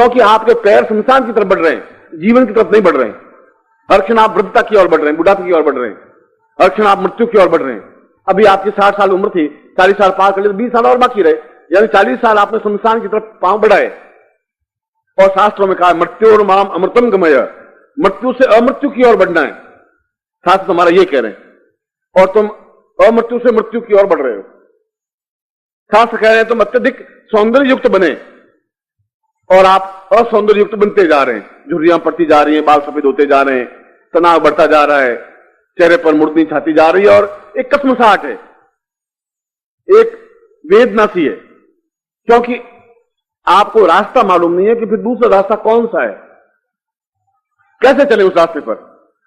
क्योंकि आपके पैर शमशान की तरफ बढ़ रहे हैं, जीवन की तरफ नहीं बढ़ रहे हैं। हर क्षण आप वृद्धता की ओर बढ़ रहे हैं, बुढ़ापे की ओर बढ़ रहे हैं, हर क्षण आप मृत्यु की ओर बढ़ रहे हैं। अभी आपकी 60 साल उम्र थी, 40 साल पार कर लिए तो 20 साल और बाकी रहे, यानी 40 साल आपने शमशान की तरफ पांव बढ़ाए। और शास्त्रों में कहा मृत्यु और माम अमृतम गमय, मृत्यु से अमृत्यु की ओर बढ़ना है। शास्त्र तुम्हारा ये कह रहे हैं, और तुम अमृत्यु से मृत्यु की ओर बढ़ रहे हो। शास्त्र कह रहे हैं तुम अत्यधिक सौंदर्य युक्त बने, और आप असौंदर्य युक्त बनते जा रहे हैं। झुर्रियां पड़ती जा रही हैं, बाल सफेद होते जा रहे हैं, तनाव बढ़ता जा रहा है, चेहरे पर मुड़नी छाती जा रही है, और एक कसमसाहट है, एक वेदना सी है, क्योंकि आपको रास्ता मालूम नहीं है कि फिर दूसरा रास्ता कौन सा है, कैसे चले उस रास्ते पर।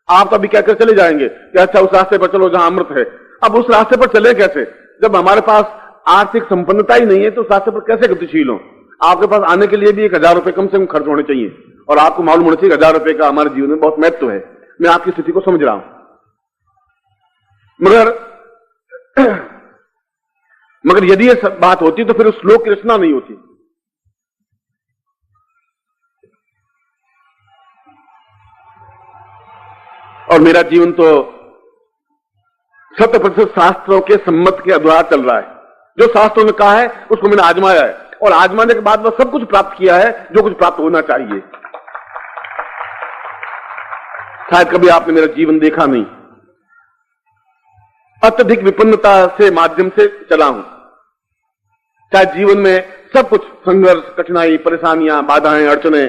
आप तो अभी कहकर चले जाएंगे कि अच्छा उस रास्ते पर चलो जहां अमृत है। अब उस रास्ते पर चले कैसे, जब हमारे पास आर्थिक संपन्नता ही नहीं है तो उस रास्ते पर कैसे गतिशील हो। आपके पास आने के लिए भी 1000 रुपए कम से कम खर्च होने चाहिए, और आपको मालूम होना चाहिए 1000 रुपए का हमारे जीवन में बहुत महत्व है। मैं आपकी स्थिति को समझ रहा हूं, मगर यदि ये सब बात होती तो फिर उस श्लोक की रचना नहीं होती। और मेरा जीवन तो 100% शास्त्रों के सम्मत के आधार चल रहा है। जो शास्त्रों ने कहा है उसको मैंने आजमाया है, और आजमाने के बाद वह सब कुछ प्राप्त किया है जो कुछ प्राप्त होना चाहिए। शायद कभी आपने मेरा जीवन देखा नहीं, अत्यधिक विपन्नता से माध्यम से चला हूं। शायद जीवन में सब कुछ संघर्ष, कठिनाई, परेशानियां, बाधाएं, अड़चने।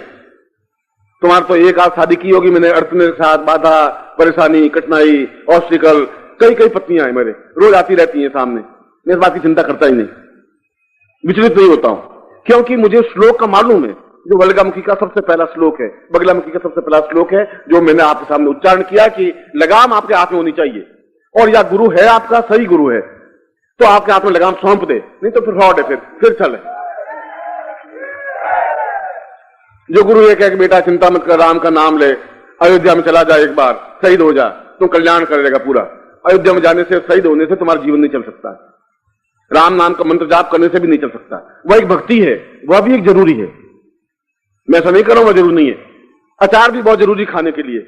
तुम्हारा तो एक आध शादी की होगी मैंने, अड़चने के साथ, बाधा, परेशानी, कठिनाई, ऑब्स्टिकल, कई कई पत्नियां हैं मेरे, रोज आती रहती हैं सामने। मैं इस बात की चिंता करता ही नहीं, विचलित नहीं होता हूं, क्योंकि मुझे श्लोक का मालूम है, जो बगलामुखी का सबसे पहला श्लोक है, बगलामुखी का सबसे पहला श्लोक है, जो मैंने आपके सामने उच्चारण किया कि लगाम आपके हाथ में होनी चाहिए, और या गुरु है आपका, सही गुरु है तो आपके हाथ में लगाम सौंप दे, नहीं तो फिर फ्रॉड है, फिर चले। जो गुरु ये कहे कि बेटा चिंता मत कर, राम का नाम ले, अयोध्या में चला जा, एक बार शहीद हो जा, तुम कल्याण करेगा पूरा। अयोध्या में जाने से, शहीद होने से तुम्हारा जीवन नहीं चल सकता, राम नाम का मंत्र जाप करने से भी नहीं चल सकता। वह एक भक्ति है, वह भी एक जरूरी है, मैं ऐसा नहीं कर रहा हूं वह जरूरी नहीं है। अचार भी बहुत जरूरी खाने के लिए,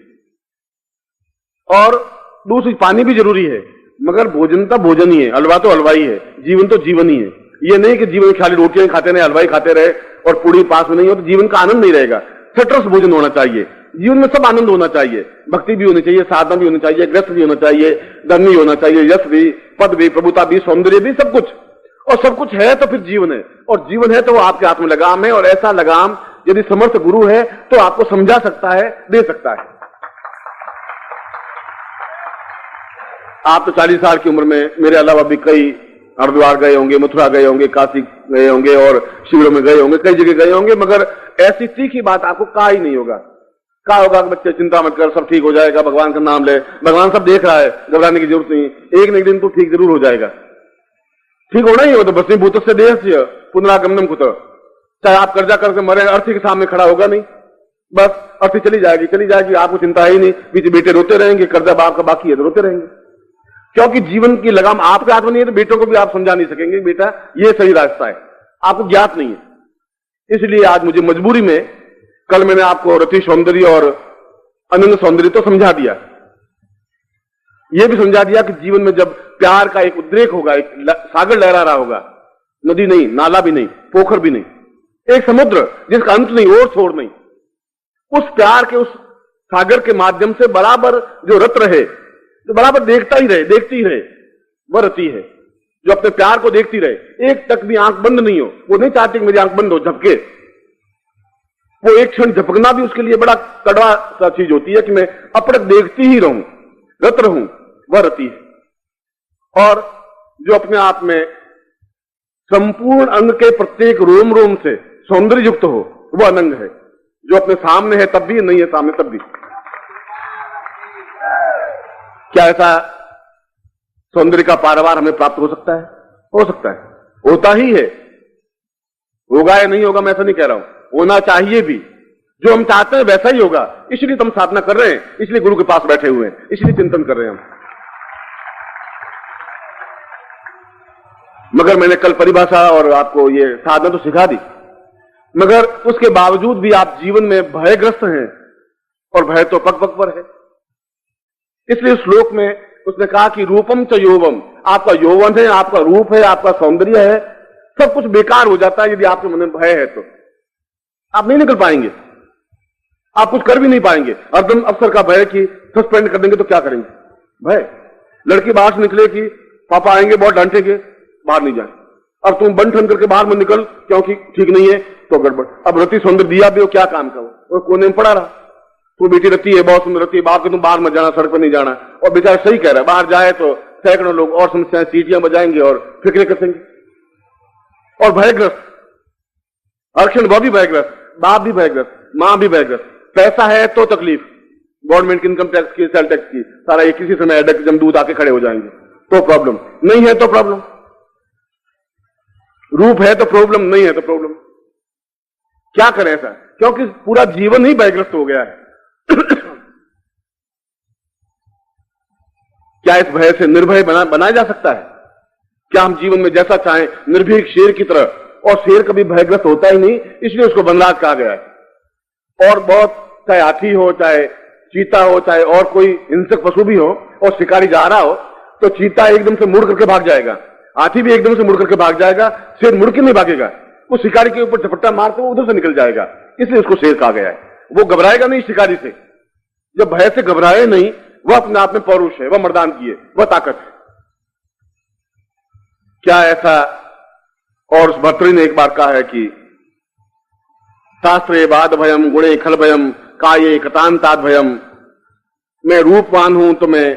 और दूसरी पानी भी जरूरी है, मगर भोजन तो भोजन ही है, हलवा तो हलवा ही है, जीवन तो जीवन ही है। ये नहीं कि जीवन खाली रोटियां खाते रहे, हलवाई खाते रहे और पूरी पास में नहीं हो तो जीवन का आनंद नहीं रहेगा। सटरस भोजन होना चाहिए, जीवन में सब आनंद होना चाहिए, भक्ति भी होनी चाहिए, साधना भी होनी चाहिए, ग्रस्त भी होना चाहिए, धन भी होना चाहिए, यश भी, पद भी, प्रभुता भी, सौंदर्य भी, सब कुछ। और सब कुछ है तो फिर जीवन है, और जीवन है तो वो आपके हाथ में लगाम है, और ऐसा लगाम यदि समर्थ गुरु है तो आपको समझा सकता है, दे सकता है। आप तो 40 साल की उम्र में मेरे अलावा भी कई हरिद्वार गए होंगे, मथुरा गए होंगे, काशी गए होंगे, और शिविरों में गए होंगे, कई जगह गए होंगे, मगर ऐसी तीखी बात आपको कहा ही नहीं होगा। कहा होगा कि बच्चे चिंता मत कर, सब ठीक हो जाएगा, भगवान का नाम ले, भगवान सब देख रहा है, घबराने की जरूरत नहीं, एक न एक दिन तो ठीक जरूर हो जाएगा। ठीक होना ही हो तो बस भूत से देह पुनरागमनम कुत, चाहे आप कर्जा करके मरे, अर्थी के सामने खड़ा होगा नहीं, बस अर्थी चली जाएगी, आपको चिंता है ही नहीं, पीछे बेटे रोते रहेंगे, कर्जा बाप का बाकी है तो रोते रहेंगे, क्योंकि जीवन की लगाम आपके हाथ में नहीं है। तो बेटों को भी आप समझा नहीं सकेंगे बेटा ये सही रास्ता है, आपको ज्ञात नहीं है। इसलिए आज मुझे मजबूरी में, कल मैंने आपको रति सौंदर्य और अनंत सौंदर्य तो समझा दिया, यह भी समझा दिया कि जीवन में जब प्यार का एक उद्रेक होगा, एक सागर लहरा रहा होगा, नदी नहीं, नाला भी नहीं, पोखर भी नहीं, एक समुद्र जिसका अंत नहीं, और छोड़ नहीं, उस प्यार के उस सागर के माध्यम से बराबर जो रत रहे, जो बराबर देखती रहे, वह रति है जो अपने प्यार को देखती रहे, एक तक भी आंख बंद नहीं हो। वो नहीं चाहती कि मेरी आंख बंद हो, झपके, वो एक क्षण झपकना भी उसके लिए बड़ा कड़वा सा चीज होती है कि मैं अपड़क देखती ही रहूं, रत रहूं, वह रति है। और जो अपने आप में संपूर्ण अंग के प्रत्येक रोम रोम से सौंदर्य युक्त हो, वह अनंग है, जो अपने सामने है तब भी, नहीं है सामने तब भी। क्या ऐसा सौंदर्य का पारावार हमें प्राप्त हो सकता है? हो सकता है, होता ही है, होगा या नहीं होगा मैं ऐसा नहीं कह रहा हूं, होना चाहिए भी। जो हम चाहते हैं वैसा ही होगा, इसलिए तो हम साधना कर रहे हैं, इसलिए गुरु के पास बैठे हुए हैं, इसलिए चिंतन कर रहे हैं हम। मगर मैंने कल परिभाषा और आपको ये साधना तो सिखा दी, मगर उसके बावजूद भी आप जीवन में भयग्रस्त हैं, और भय तो पग पग पर है। इसलिए श्लोक में उसने कहा कि रूपम च यौवम, आपका यौवन है, आपका रूप है, आपका सौंदर्य है, सब कुछ बेकार हो जाता है यदि आपके मन में भय है। तो आप नहीं निकल पाएंगे, आप कुछ कर भी नहीं पाएंगे। अर्धम अफसर का भय कि सस्पेंड कर देंगे तो क्या करेंगे, भय। लड़की बाहर से निकले कि पापा आएंगे बहुत डांटेंगे, बाहर नहीं जाए। अब तुम बन ठन करके बाहर में निकल क्योंकि ठीक नहीं है तो गड़बड़। अब रति सौंदर्य दिया भी हो, क्या काम का वो कोने में पड़ा रहा। तो बेटी रती है, बहुत सुंदर रती है, बाप के तुम बाहर मत जाना, सड़क पर नहीं जाना। और बेचारा सही कह रहा है, बाहर जाए तो सैकड़ों लोग और समस्याएं, सीटियां बजाएंगे और फिक्रे कसेंगे। और भयग्रस्त आरक्षण, वह भी भयग्रस्त, बाप भी भयग्रस्त, मां भी भयग्रस्त। पैसा है तो तकलीफ, गवर्नमेंट की इनकम टैक्स की, सेल टैक्स की, सारा एक किसी समय एडक जमदूत आके खड़े हो जाएंगे तो प्रॉब्लम, नहीं है तो प्रॉब्लम। रूप है तो प्रॉब्लम, नहीं है तो प्रॉब्लम। क्या करें ऐसा, क्योंकि पूरा जीवन ही भयग्रस्त हो गया है। क्या इस भय से निर्भय बनाया जा सकता है? क्या हम जीवन में जैसा चाहें निर्भीक शेर की तरह? और शेर कभी भयग्रस्त होता ही नहीं, इसलिए उसको वनराज कहा गया है। और बहुत, चाहे हाथी हो, चाहे चीता हो, चाहे और कोई हिंसक पशु भी हो, और शिकारी जा रहा हो तो चीता एकदम से मुड़ करके भाग जाएगा, हाथी भी एकदम से मुड़ करके भाग जाएगा, शेर मुड़ के नहीं भागेगा। वो शिकारी के ऊपर झपट्टा मारते वो उधर से निकल जाएगा, इसलिए उसको शेर कहा गया है। वो घबराएगा नहीं शिकारी से, जब भय से घबराए नहीं, वह अपने आप में पौरुष है, वह मर्दान की है, वह ताकत है। क्या ऐसा? और उस भर्तृ ने एक बार कहा है कि शास्त्रे बाद भयम गुणे खल भयम काये कतांतात भयम। मैं रूपवान हूं तो मैं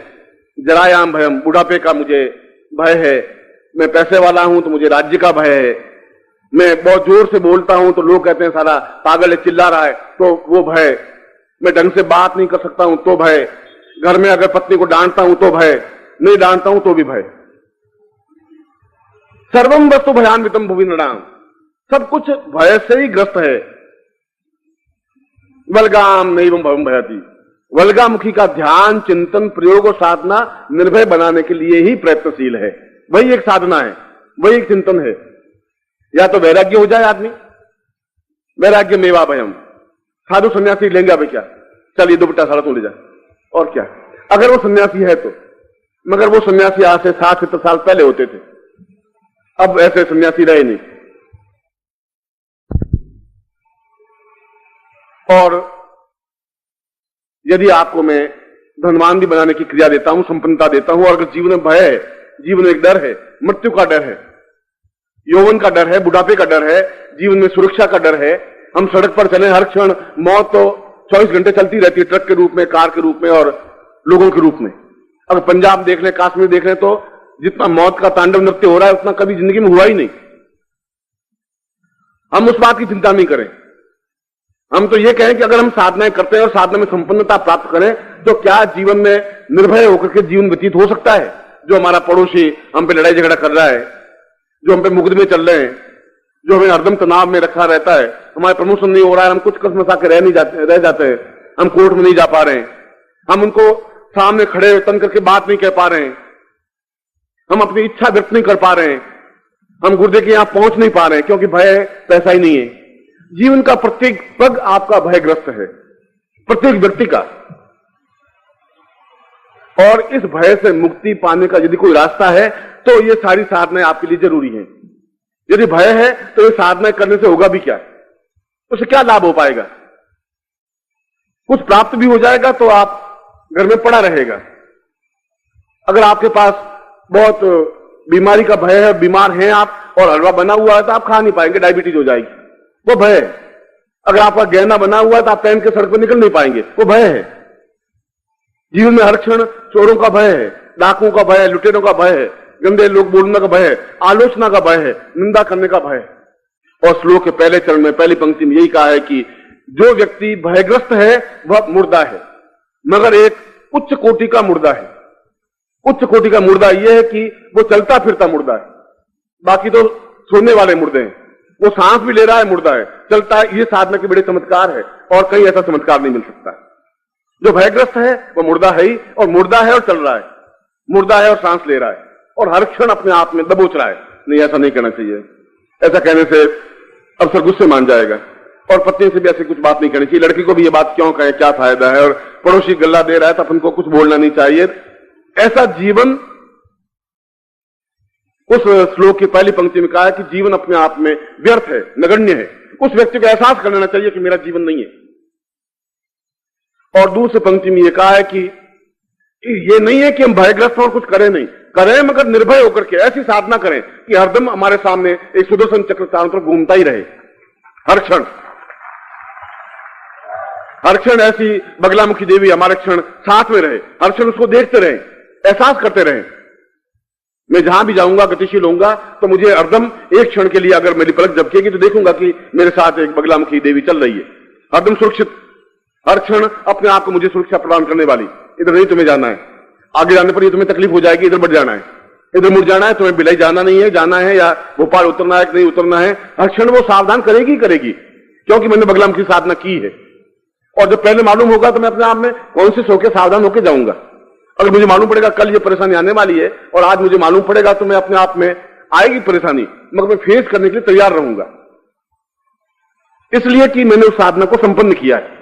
जरायाम भयम, बुढ़ापे का मुझे भय है। मैं पैसे वाला हूं तो मुझे राज्य का भय है। मैं बहुत जोर से बोलता हूं तो लोग कहते हैं सारा पागल है, चिल्ला रहा है, तो वो भय। मैं ढंग से बात नहीं कर सकता हूं तो भय। घर में अगर पत्नी को डांटता हूं तो भय, नहीं डांटता हूं तो भी भय। सर्वम वस्तु भयान्वितम भुवि नृणाम, सब कुछ भय से ही ग्रस्त है। वल्गाम नैवम भवम भयति, वल्गामुखी का ध्यान, चिंतन, प्रयोग और साधना निर्भय बनाने के लिए ही प्रयत्नशील है। वही एक साधना है, वही एक चिंतन है। या तो वैराग्य हो जाए आदमी, वैराग्य मेवा भयम। साधु सन्यासी लेंगे अभी क्या, चलिए दुपट्टा सारा तो ले जाए, और क्या, अगर वो सन्यासी है तो। मगर वो सन्यासी आज से 60-70 साल पहले होते थे, अब ऐसे सन्यासी रहे नहीं। और यदि आपको मैं धनवान भी बनाने की क्रिया देता हूं, संपन्नता देता हूं, और अगर जीवन में भय है, जीवन में एक डर है, मृत्यु का डर है, यौवन का डर है, बुढ़ापे का डर है, जीवन में सुरक्षा का डर है, हम सड़क पर चले हर क्षण, मौत तो 24 घंटे चलती रहती है, ट्रक के रूप में, कार के रूप में और लोगों के रूप में। अगर पंजाब देख लें, कश्मीर देख लें, तो जितना मौत का तांडव नृत्य हो रहा है उतना कभी जिंदगी में हुआ ही नहीं। हम उस बात की चिंता नहीं करें। हम तो ये कहें कि अगर हम साधनाएं करते हैं और साधना में संपन्नता प्राप्त करें तो क्या जीवन में निर्भय होकर के जीवन व्यतीत हो सकता है? जो हमारा पड़ोसी हम पे लड़ाई झगड़ा कर रहा है, जो हम पे मुकदमे चल रहे हैं, जो हमें हरदम तनाव में रखा रहता है, हमारा प्रमोशन नहीं हो रहा है, हम कुछ कसमसा के रह जाते हैं, हम कोर्ट में नहीं जा पा रहे हैं, हम उनको सामने खड़े तन करके बात नहीं कह पा रहे हैं, हम अपनी इच्छा व्यक्त नहीं कर पा रहे हैं, हम गुर्दे के यहां पहुंच नहीं पा रहे हैं, क्योंकि भय पैसा ही नहीं है। जीवन का प्रत्येक पग आपका भयग्रस्त है, प्रत्येक व्यक्ति का। और इस भय से मुक्ति पाने का यदि कोई रास्ता है तो ये सारी साधनाएं आपके लिए जरूरी हैं। यदि भय है तो ये साधना करने से होगा भी क्या, उससे क्या लाभ हो पाएगा? कुछ प्राप्त भी हो जाएगा तो आप घर में पड़ा रहेगा। अगर आपके पास बहुत बीमारी का भय है, बीमार हैं आप, और हलवा बना हुआ है तो आप खा नहीं पाएंगे, डायबिटीज हो जाएगी, वो भय है। अगर आपका गहना बना हुआ है तो आप पहन के सड़क पर निकल नहीं पाएंगे, वो भय है। जीवन में हर क्षण चोरों का भय है, डाकुओं का भय है, लुटेरों का भय है, गंदे लोग बोलने का भय है, आलोचना का भय है, निंदा करने का भय है। और श्लोक के पहले चरण में पहली पंक्ति में यही कहा है कि जो व्यक्ति भयग्रस्त है वह मुर्दा है, मगर एक उच्च कोटि का मुर्दा है। उच्च कोटि का मुर्दा यह है कि वो चलता फिरता मुर्दा है, बाकी तो सोने वाले मुर्दे हैं। वो सांस भी ले रहा है, मुर्दा है, चलता है। ये साधना के बड़े चमत्कार है, और कहीं ऐसा चमत्कार नहीं मिल सकता। जो भयग्रस्त है वो मुर्दा है ही, और मुर्दा है और चल रहा है, मुर्दा है और सांस ले रहा है, और हर क्षण अपने आप में दबोच रहा है। नहीं, ऐसा नहीं करना चाहिए। ऐसा कहने से अफसर गुस्से मान जाएगा। और पत्नी से भी ऐसी कुछ बात नहीं करनी चाहिए। लड़की को भी ये बात क्यों कहे, क्या फायदा है, और पड़ोसी गल्ला दे रहा है तो अपन को कुछ बोलना नहीं चाहिए। ऐसा जीवन, उस श्लोक की पहली पंक्ति में कहा है कि जीवन अपने आप में व्यर्थ है, नगण्य है। उस व्यक्ति को एहसास कर लेना चाहिए कि मेरा जीवन नहीं है। और दूसरी पंक्ति में यह कहा है कि ये नहीं है कि हम भयग्रस्त और कुछ करें नहीं, करें मगर निर्भय होकर के ऐसी साधना करें कि हरदम हमारे सामने एक सुदर्शन चक्र चारों तरफ घूमता ही रहे, हर क्षण हर क्षण ऐसी बगलामुखी देवी हमारे क्षण साथ में रहे, हर क्षण उसको देखते रहे, एहसास करते रहे। मैं जहां भी जाऊंगा, गतिशील होऊंगा, तो मुझे हरदम एक क्षण के लिए अगर मेरी पलक झपकेगी तो देखूंगा कि मेरे साथ एक बगलामुखी देवी चल रही है, हरदम सुरक्षित, हर क्षण अपने आप को मुझे सुरक्षा प्रदान करने वाली। इधर नहीं तुम्हें जाना है, आगे जाने पर ये तुम्हें तकलीफ हो जाएगी, इधर बढ़ जाना है, इधर मुड़ जाना है, तुम्हें बिलाई जाना नहीं है, जाना है या भोपाल उतरना है कि नहीं उतरना है, हर क्षण वो सावधान करेगी करेगी, क्योंकि मैंने बगलामुखी साधना की है। और जब पहले मालूम होगा तो मैं अपने आप में कॉन्शियस होकर सावधान होकर जाऊंगा। अगर मुझे मालूम पड़ेगा कल ये परेशानी आने वाली है और आज मुझे मालूम पड़ेगा तो मैं अपने आप में आएगी परेशानी, मगर मैं फेस करने के लिए तैयार रहूंगा, इसलिए कि मैंने उस साधना को संपन्न किया है,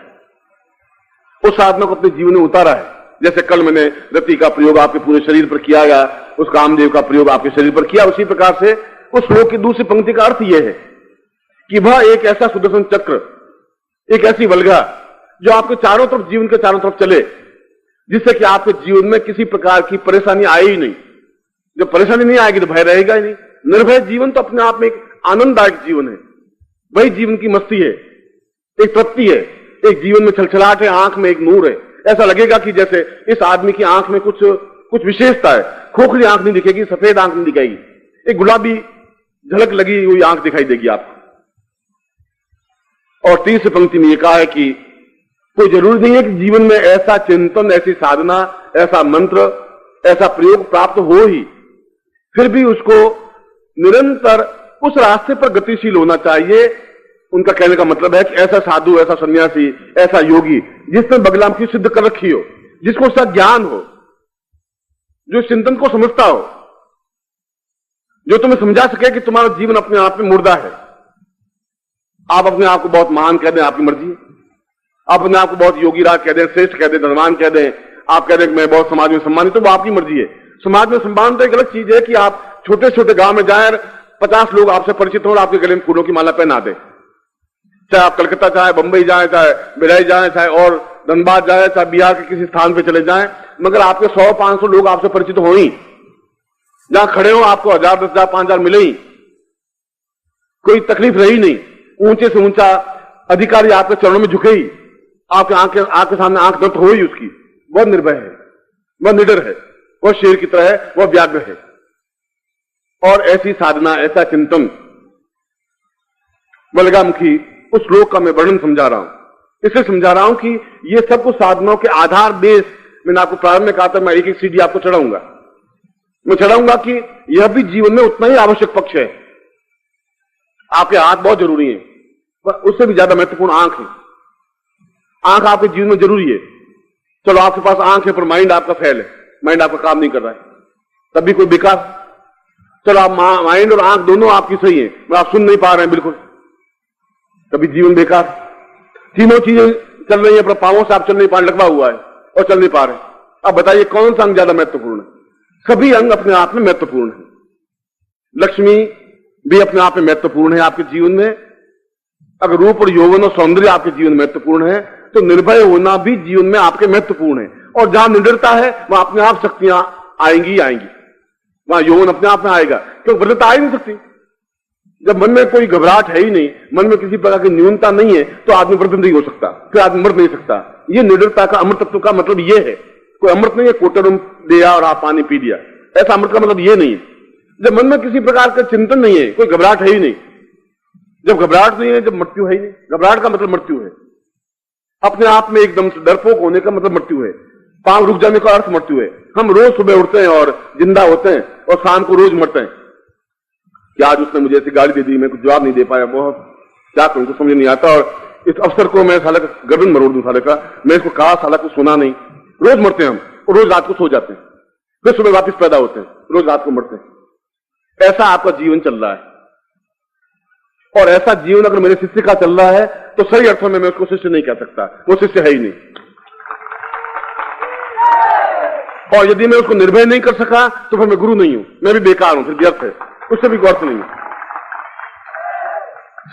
उस साधना को अपने जीवन में उतारा है। जैसे कल मैंने रति का प्रयोग आपके पूरे शरीर पर किया या उस कामदेव का प्रयोग आपके शरीर पर किया, उसी प्रकार से उस श्लोक की दूसरी पंक्ति का अर्थ यह है कि वह एक ऐसा सुदर्शन चक्र, एक ऐसी वल्गा जो आपके चारों तरफ, जीवन के चारों तरफ चले, जिससे कि आपके जीवन में किसी प्रकार की परेशानी आए ही नहीं। जब परेशानी नहीं आएगी तो भय रहेगा ही नहीं। निर्भय जीवन तो अपने आप में एक आनंददायक जीवन है, वही जीवन की मस्ती है, एक तृप्ति है, एक जीवन में छलछलाहट है, आंख में एक नूर है। ऐसा लगेगा कि जैसे इस आदमी की आंख में कुछ विशेषता है, खोखली आंख नहीं दिखेगी, सफेद आंख नहीं दिखेगी, एक गुलाबी झलक लगी हुई आंख दिखाई देगी आपको। और तीसरी पंक्ति में यह कहा है कि कोई जरूरी नहीं है कि जीवन में ऐसा चिंतन, ऐसी साधना, ऐसा मंत्र, ऐसा प्रयोग प्राप्त हो ही, फिर भी उसको निरंतर उस रास्ते पर गतिशील होना चाहिए। उनका कहने का मतलब है कि ऐसा साधु, ऐसा सन्यासी, ऐसा योगी जिसने बगलामुखी सिद्ध कर रखी हो, जिसको उसका ज्ञान हो, जो चिंतन को समझता हो, जो तुम्हें समझा सके कि तुम्हारा जीवन अपने आप में मुर्दा है। आप अपने आप को बहुत महान कह दें, आपकी मर्जी है। आप अपने आप को बहुत योगी राज कह दें, श्रेष्ठ कह दें, धनवान कह दें, आप कह दें कि मैं बहुत समाज में सम्मानित हूं, वो आपकी मर्जी है। समाज में सम्मान तो एक अलग चीज है कि आप छोटे छोटे गांव में जाएं, 50 लोग आपसे परिचित हो और आपके गले में फूलों की माला पहना दें। चाहे आप कलकत्ता जाए, बंबई जाए, चाहे भिलाई जाए, चाहे और धनबाद जाए, चाहे बिहार के किसी स्थान पे चले जाएं, मगर आपके 100-500 लोग आपसे परिचित हो ही, जहां खड़े हो आपको 1000, 10,000, 5,000 मिले ही, कोई तकलीफ रही नहीं, ऊंचे से ऊंचा अधिकारी आपके चरणों में झुके ही, आपके आंख के सामने आंख दर्द हो ही उसकी, वह निर्भय है, वह निडर है, वह शेर की तरह है, वह व्याघ्र है। और ऐसी साधना, ऐसा चिंतन, बलगामुखी, उस श्लोक का मैं वर्णन समझा रहा हूं। इसलिए समझा रहा हूं कि ये सब कुछ साधनों के आधार बेस, मैंने आपको प्रारंभ में कहा था मैं एक एक सीढ़ी आपको चढ़ाऊंगा, मैं चढ़ाऊंगा कि यह भी जीवन में उतना ही आवश्यक पक्ष है। आपके हाथ बहुत जरूरी है, पर उससे भी ज्यादा महत्वपूर्ण आंख है। आंख आपके जीवन में जरूरी है। चलो आपके पास आंख है पर माइंड आपका फेल है, माइंड आपका काम नहीं कर रहा है, तब भी कोई विकास। चलो आप माइंड और आंख दोनों आपकी सही है, पर आप सुन नहीं पा रहे हैं बिल्कुल, तभी जीवन बेकार। तीनों चीजें चल रही है पर पांवों से आप चल नहीं पा रहे, लकवा हुआ है और चल नहीं पा रहे। अब बताइए कौन सा अंग ज्यादा महत्वपूर्ण है? सभी अंग अपने आप में महत्वपूर्ण है। लक्ष्मी भी अपने आप में महत्वपूर्ण है आपके जीवन में। अगर रूप और यौवन और सौंदर्य आपके जीवन में महत्वपूर्ण है तो निर्भय होना भी जीवन में आपके महत्वपूर्ण है। और जहां निडरता है वहां अपने आप शक्तियां आएंगी ही आएंगी, वहां यौवन अपने आप में आएगा, क्योंकि वृद्धता आ ही नहीं सकती। जब मन में कोई घबराहट है ही नहीं, मन में किसी प्रकार की न्यूनता नहीं है, तो आदमी वृद्ध नहीं हो सकता, फिर आदमी मर नहीं सकता। ये निडरता का, अमृत तत्व का मतलब ये है। कोई अमृत नहीं है कोटरम दिया और आप पानी पी दिया, ऐसा अमृत का मतलब ये नहीं है। जब मन में किसी प्रकार का चिंतन नहीं है, कोई घबराहट है ही नहीं, जब घबराहट नहीं है, जब मृत्यु है ही नहीं। घबराहट का मतलब मृत्यु है, अपने आप में एकदम से डरपोक होने का मतलब मृत्यु है, पांव रुक जाने का अर्थ मृत्यु है। हम रोज सुबह उठते हैं और जिंदा होते हैं और शाम को रोज मरते हैं। कि आज उसने मुझे ऐसी गाली दे दी, मैं कुछ जवाब नहीं दे पाया, बहुत क्या करूं, कुछ समझ नहीं आता, और इस अवसर को मैं साला का गर्दन मरोड़ दूं, साले का मैं इसको कहा, साला को सुना नहीं। रोज मरते हैं हम, और रोज रात को सो जाते हैं, फिर सुबह वापस पैदा होते हैं, रोज रात को मरते हैं। ऐसा आपका जीवन चल रहा है। और ऐसा जीवन अगर मेरे शिष्य का चल रहा है तो सही अर्थों में मैं उसको शिष्य नहीं कह सकता, वो शिष्य है ही नहीं। और यदि मैं उसको निर्भय नहीं कर सका तो फिर मैं गुरु नहीं हूं, मैं भी बेकार हूं, फिर व्यर्थ है, उससे भी अर्थ नहीं है।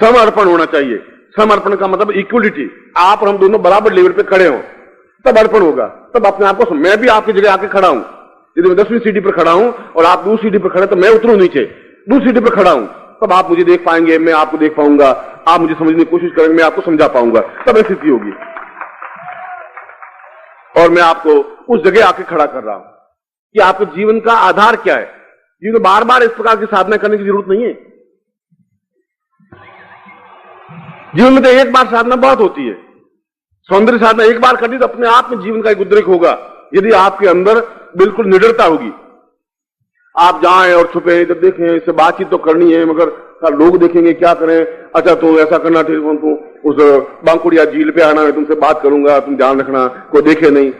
समर्पण होना चाहिए। समर्पण का मतलब इक्वलिटी, आप और हम दोनों बराबर लेवल पे खड़े हो तब अर्पण होगा, तब अपने आप को मैं भी आपकी जगह आके खड़ा हूं। यदि मैं 10वीं सीढ़ी पर खड़ा हूं और आप दूसरी सीढ़ी पर खड़े तो मैं उतरूं नीचे, दूसरी सीढ़ी पर खड़ा हूं, तब आप मुझे देख पाएंगे, मैं आपको देख पाऊंगा, आप मुझे समझने की कोशिश करेंगे, मैं आपको समझा पाऊंगा, तब ऐसी स्थिति होगी। और मैं आपको उस जगह आके खड़ा कर रहा हूं कि आपके जीवन का आधार क्या है। जीवन में बार बार इस प्रकार की साधना करने की जरूरत नहीं है। जीवन में तो एक बार साधना बहुत होती है। सौंदर्य साधना एक बार कर दी तो अपने आप में जीवन का एक उद्रेक होगा, यदि आपके अंदर बिल्कुल निडरता होगी। आप जाएं और छुपे जब देखें, इससे बातचीत तो करनी है मगर लोग देखेंगे क्या करें, अच्छा तो ऐसा करना ठीक, तो उस बांकुड़िया झील पे आना है, तुमसे बात करूंगा, तुम ध्यान रखना, कोई देखे नहीं,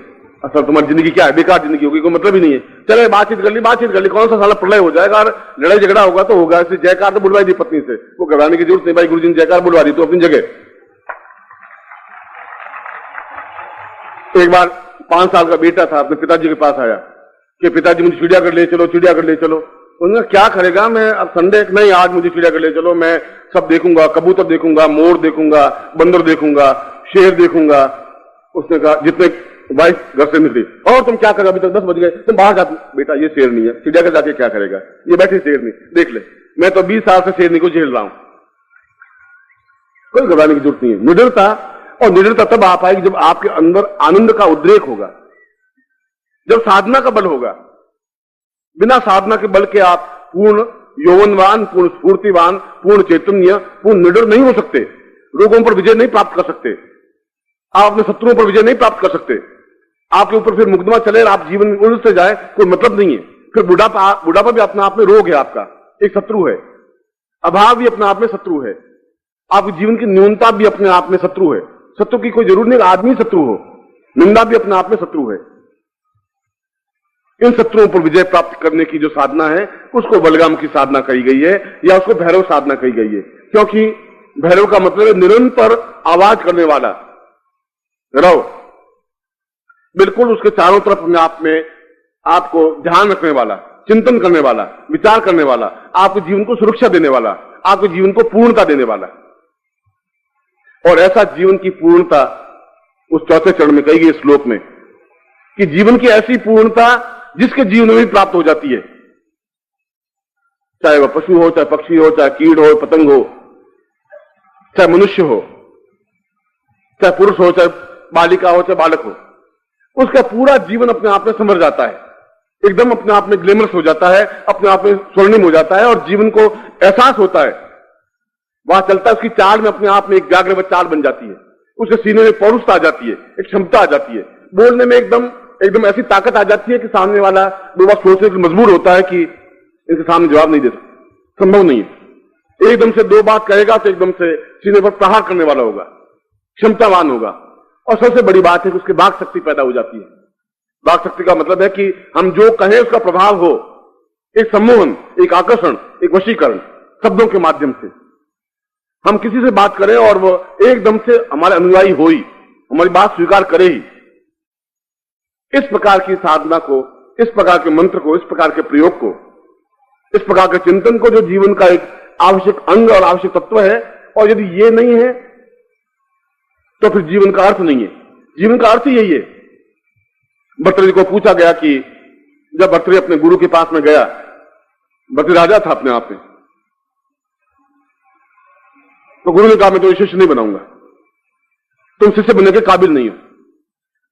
असल तुम्हारी जिंदगी क्या है, बेकार जिंदगी होगी, कोई मतलब ही नहीं है। चले बातचीत कर ली, कौन सा साला प्रलय हो जाएगा और लड़ाई झगड़ा होगा तो होगा। इससे जयकार तो बुलवाई दी पत्नी से, वो घबराने की जरूरत नहीं, भाई गुरुजी ने जयकार बुलवा दी तो अपनी जगह। एक बार 5 साल का बेटा था, अपने पिताजी के पास आया कि पिताजी मुझे चिड़ियाघर ले चलो, चिड़ियाघर ले चलो। उन्होंने क्या करेगा, मैं अब संडे नहीं, आज मुझे चिड़ियाघर ले चलो, मैं सब देखूंगा, कबूतर देखूंगा, मोर देखूंगा, बंदर देखूंगा, शेर देखूंगा। उसने कहा, जितने वाइफ घर से निकली, और तुम क्या करोगे, अभी तक 10 बज गए, तुम बाहर जा। बेटा ये शेर नहीं है, चिड़ियाघर जाके क्या करेगा, ये बैठे शेर नहीं, देख ले, मैं तो 20 साल से शेरनी को झेल रहा हूं। कोई घबराने की जरूरत नहीं है। निडरता, और निडरता तब आ पाएगी जब आपके अंदर आनंद का उद्रेक होगा, जब साधना का बल होगा। बिना साधना के बल के आप पूर्ण यौवनवान, पूर्ण स्फूर्तिवान, पूर्ण चैतन्य, पूर्ण निडर नहीं हो सकते। रोगों पर विजय नहीं प्राप्त कर सकते, आप अपने शत्रुओं पर विजय नहीं प्राप्त कर सकते। आपके ऊपर फिर मुकदमा चले और आप जीवन में उलझ से जाए, कोई मतलब नहीं है। फिर बुढ़ापा भी अपने आप में रोग है, आपका एक शत्रु है। अभाव भी अपने आप में शत्रु है। आपके जीवन की न्यूनता भी अपने आप में शत्रु है। शत्रु की कोई जरूरत नहीं आदमी शत्रु हो, निंदा भी अपने आप में शत्रु है। इन शत्रुओं पर विजय प्राप्त करने की जो साधना है उसको बलगाम की साधना कही गई है, या उसको भैरव साधना कही गई है। क्योंकि भैरव का मतलब है निरंतर आवाज करने वाला रव, बिल्कुल उसके चारों तरफ अपने आप में आपको ध्यान रखने वाला, चिंतन करने वाला, विचार करने वाला, आपके जीवन को सुरक्षा देने वाला, आपके जीवन को पूर्णता देने वाला। और ऐसा जीवन की पूर्णता उस चौथे चरण में कही गई श्लोक में कि जीवन की ऐसी पूर्णता जिसके जीवन में भी प्राप्त हो जाती है, चाहे वह पशु हो, चाहे पक्षी हो, चाहे कीड़ हो, पतंग हो, चाहे मनुष्य हो, चाहे पुरुष हो, चाहे बालिका हो, चाहे बालक हो, उसका पूरा जीवन अपने आप में संवर जाता है, एकदम अपने आप में ग्लैमरस हो जाता है, अपने आप में स्वर्णिम हो जाता है, और जीवन को एहसास होता है, वहां चलता है। उसकी चाल में अपने आप में एक जागृत चाल बन जाती है, उसके सीने में पौरुषता आ जाती है, एक क्षमता आ जाती है, बोलने में एकदम ऐसी ताकत आ जाती है कि सामने वाला दो बार सोचने के मजबूर होता है कि इनके सामने जवाब नहीं दे सकता, संभव नहीं है। एकदम से 2 बात कहेगा तो एकदम से सीने पर प्रहार करने वाला होगा, क्षमतावान होगा। और सबसे बड़ी बात है कि उसकी वाक शक्ति पैदा हो जाती है। वाक शक्ति का मतलब है कि हम जो कहें उसका प्रभाव हो, एक सम्मोहन, एक आकर्षण, एक वशीकरण, शब्दों के माध्यम से हम किसी से बात करें और वो एकदम से हमारे अनुयायी हो ही, हमारी बात स्वीकार करे ही। इस प्रकार की साधना को, इस प्रकार के मंत्र को, इस प्रकार के प्रयोग को, इस प्रकार के चिंतन को, जो जीवन का एक आवश्यक अंग और आवश्यक तत्व है, और यदि ये नहीं है तो फिर जीवन का अर्थ नहीं है। जीवन का अर्थ ही यही है। भर्तृहरि को पूछा गया कि जब भर्तृहरि अपने गुरु के पास में गया, भर्तृहरि राजा था अपने आप में, तो गुरु ने कहा मैं तो शिष्य नहीं बनाऊंगा, तुम शिष्य बनने के काबिल नहीं हो।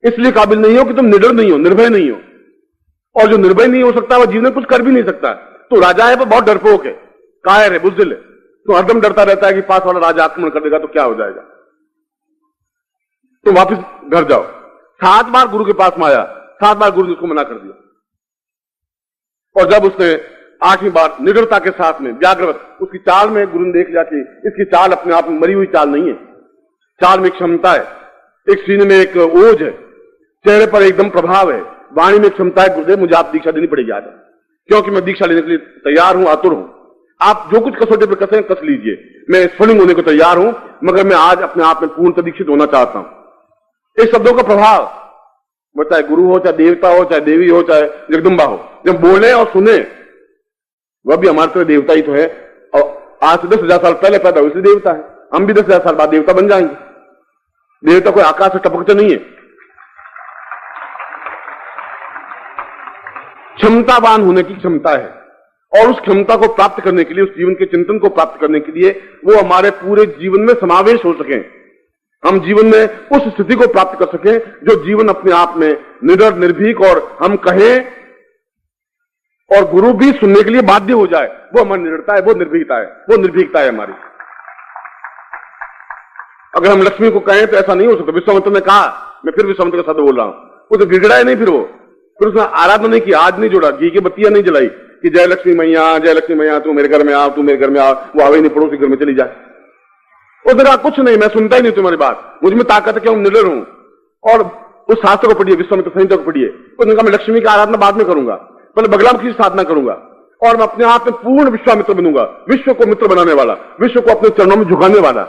इसलिए काबिल नहीं हो कि तुम निडर नहीं हो, निर्भय नहीं हो, और जो निर्भय नहीं हो सकता वह जीवन में कुछ कर भी नहीं सकता। तो राजा है पर बहुत डरपोक है, कायर है, बुज़दिल है, तो हरदम डरता रहता है कि पास वाला राजा आक्रमण कर देगा तो क्या हो जाएगा। तो वापस घर जाओ। 7 बार गुरु के पास में आया, 7 बार गुरु ने उसको मना कर दिया, और जब उसने 8वीं बार निडरता के साथ में व्याग्रवत उसकी चाल में गुरु ने देख लिया कि इसकी चाल अपने आप में मरी हुई चाल नहीं है, चाल में क्षमता है, एक सीने में एक ओज है, चेहरे पर एकदम प्रभाव है, वाणी में क्षमता है। गुरुदेव मुझे आप दीक्षा देनी पड़ेगी आज, क्योंकि मैं दीक्षा लेने के लिए तैयार हूं, आतुर हूं। आप जो कुछ कसौटी पर कसें कस लीजिए, मैं स्फुलिंग होने को तैयार हूं, मगर मैं आज अपने आप में पूर्ण दीक्षित होना चाहता हूं। इस शब्दों का प्रभाव, वो चाहे गुरु हो, चाहे देवता हो, चाहे देवी हो, चाहे जगदम्बा हो, जब बोले और सुने, वह भी हमारे तरह देवता ही तो है। और आज से 10,000 साल पहले पैदा हुए इसलिए देवता है, हम भी 10,000 साल बाद देवता बन जाएंगे। देवता कोई आकाश से टपकते नहीं है। क्षमतावान होने की क्षमता है, और उस क्षमता को प्राप्त करने के लिए, उस जीवन के चिंतन को प्राप्त करने के लिए, वो हमारे पूरे जीवन में समावेश हो सके, हम जीवन में उस स्थिति को प्राप्त कर सके जो जीवन अपने आप में निडर, निर्भीक और हम कहें और गुरु भी सुनने के लिए बाध्य हो जाए, वो हमारी निडरता है, वो निर्भीकता है, वो निर्भीकता है हमारी। अगर हम लक्ष्मी को कहें तो ऐसा नहीं हो सकता। विश्वामित्र ने कहा, मैं फिर विश्वामित्र का शब्द बोल रहा हूं, वो तो गिड़गिड़ाए नहीं, फिर उसने आराधना नहीं की, आज नहीं जोड़ा, घी की बत्तियां नहीं जलाई कि जय लक्ष्मी मैया तू मेरे घर में आ, तू मेरे घर में आ, वो आवे नहीं, पड़ोसी घर में चली जाए। उधर कुछ नहीं, मैं सुनता ही नहीं तुम्हारी बात, मुझ में ताकत है कि मैं निडर हूं। और उस शास्त्र को पढ़िए, विश्वामित्र संहिता को पढ़िए, उसने कहा मैं लक्ष्मी की आराधना बाद में करूंगा, पहले बगलाम की साधना करूंगा, और मैं अपने आप में पूर्ण विश्वामित्र बनूंगा, विश्व को मित्र बनाने वाला, विश्व को अपने चरणों में झुकाने वाला,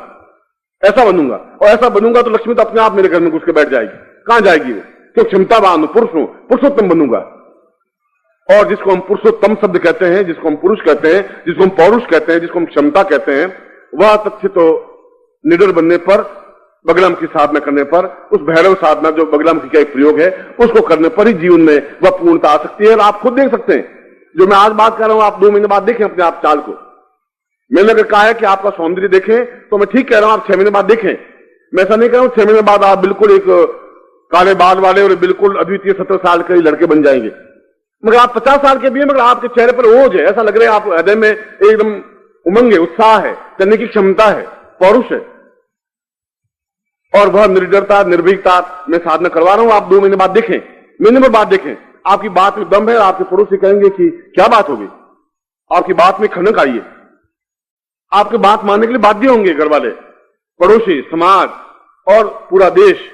ऐसा बनूंगा। और ऐसा बनूंगा तो लक्ष्मी तो अपने आप मेरे घर में घुस के बैठ जाएगी। कहां जाएगी वो? तो क्षमतावान हूं, पुरुष हूं, पुरुषोत्तम बनूंगा। और जिसको हम पुरुषोत्तम शब्द कहते हैं, जिसको हम पुरुष कहते हैं, जिसको हम पौरुष कहते हैं, जिसको हम क्षमता कहते हैं, वह तथ्य तो निडर बनने पर, बगलाम की साधना करने पर, उस भैरव साधना जो बगलाम की का एक प्रयोग है, उसको करने पर ही जीवन में वह पूर्णता आ सकती है। और आप खुद देख सकते हैं, जो मैं आज बात कर रहा हूं, आप 2 महीने बाद देखें अपने आप चाल को। मैंने अगर कहा है कि आपका सौंदर्य देखें, तो मैं ठीक कह रहा हूं, आप 6 महीने बाद देखें। मैं ऐसा नहीं कह रहा हूं 6 महीने बाद आप बिल्कुल एक काले बाल वाले और बिल्कुल अद्वितीय 17 साल के लड़के बन जाएंगे, मगर आप 50 साल के भी हैं, मगर आपके चेहरे पर ओज है, ऐसा लग रहा है आप हृदय में एकदम उमंग है, उत्साह है, करने की क्षमता है, पौरुष है। और वह निडरता, निर्भीकता मैं साधना करवा रहा हूं, आप 2 महीने बाद देखें, महीने में बाद देखें, आपकी बात में दम है। आपके पड़ोसी कहेंगे कि क्या बात होगी, आपकी बात में खनक आई है, आपकी बात मानने के लिए बाध्य होंगे घर वाले, पड़ोसी, समाज और पूरा देश।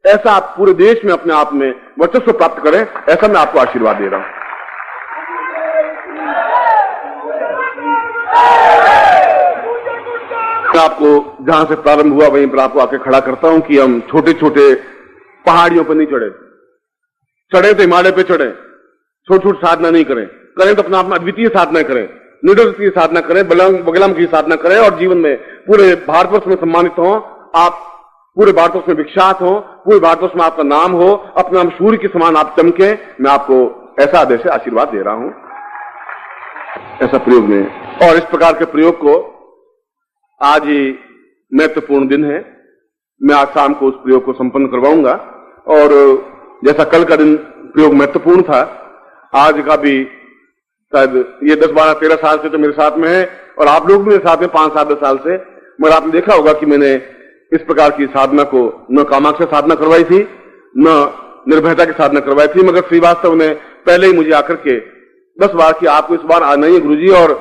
ऐसा आप पूरे देश में अपने आप में वर्चस्व प्राप्त करें, ऐसा मैं आपको आशीर्वाद दे रहा हूं। आपको जहां से प्रारंभ हुआ वहीं पर आपको आके खड़ा करता हूं कि हम छोटे छोटे पहाड़ियों पर नहीं चढ़े तो हिमालय पे चढ़े, छोटी छोटी साधना नहीं करें, करें तो अपने आप में अद्वितीय साधना करें, निडर की साधना करें, बगलाम की साधना करें, और जीवन में पूरे भारतवर्ष में सम्मानित हो, आप पूरे भारतवर्ष में विख्यात हो, पूरे भारतवर्ष में आपका नाम हो, अपने नाम सूर्य के समान आप चमके। मैं आपको ऐसा आदेश से आशीर्वाद दे रहा हूं, ऐसा प्रयोग में। और इस प्रकार के प्रयोग को आज ही महत्वपूर्ण दिन है, मैं आज शाम को उस प्रयोग को संपन्न करवाऊंगा। और जैसा कल का दिन प्रयोग महत्वपूर्ण था, आज का भी शायद ये 10, 12, 13 साल से तो मेरे साथ में है, और आप लोग भी मेरे साथ में 5, 7, 10 साल से। मगर आपने देखा होगा कि मैंने इस प्रकार की साधना को न कामाक्ष साधना करवाई थी, न निर्भयता की साधना करवाई थी, मगर श्रीवास्तव ने पहले ही मुझे आकर के 10 बार कि आपको इस बार आना ही है गुरुजी, और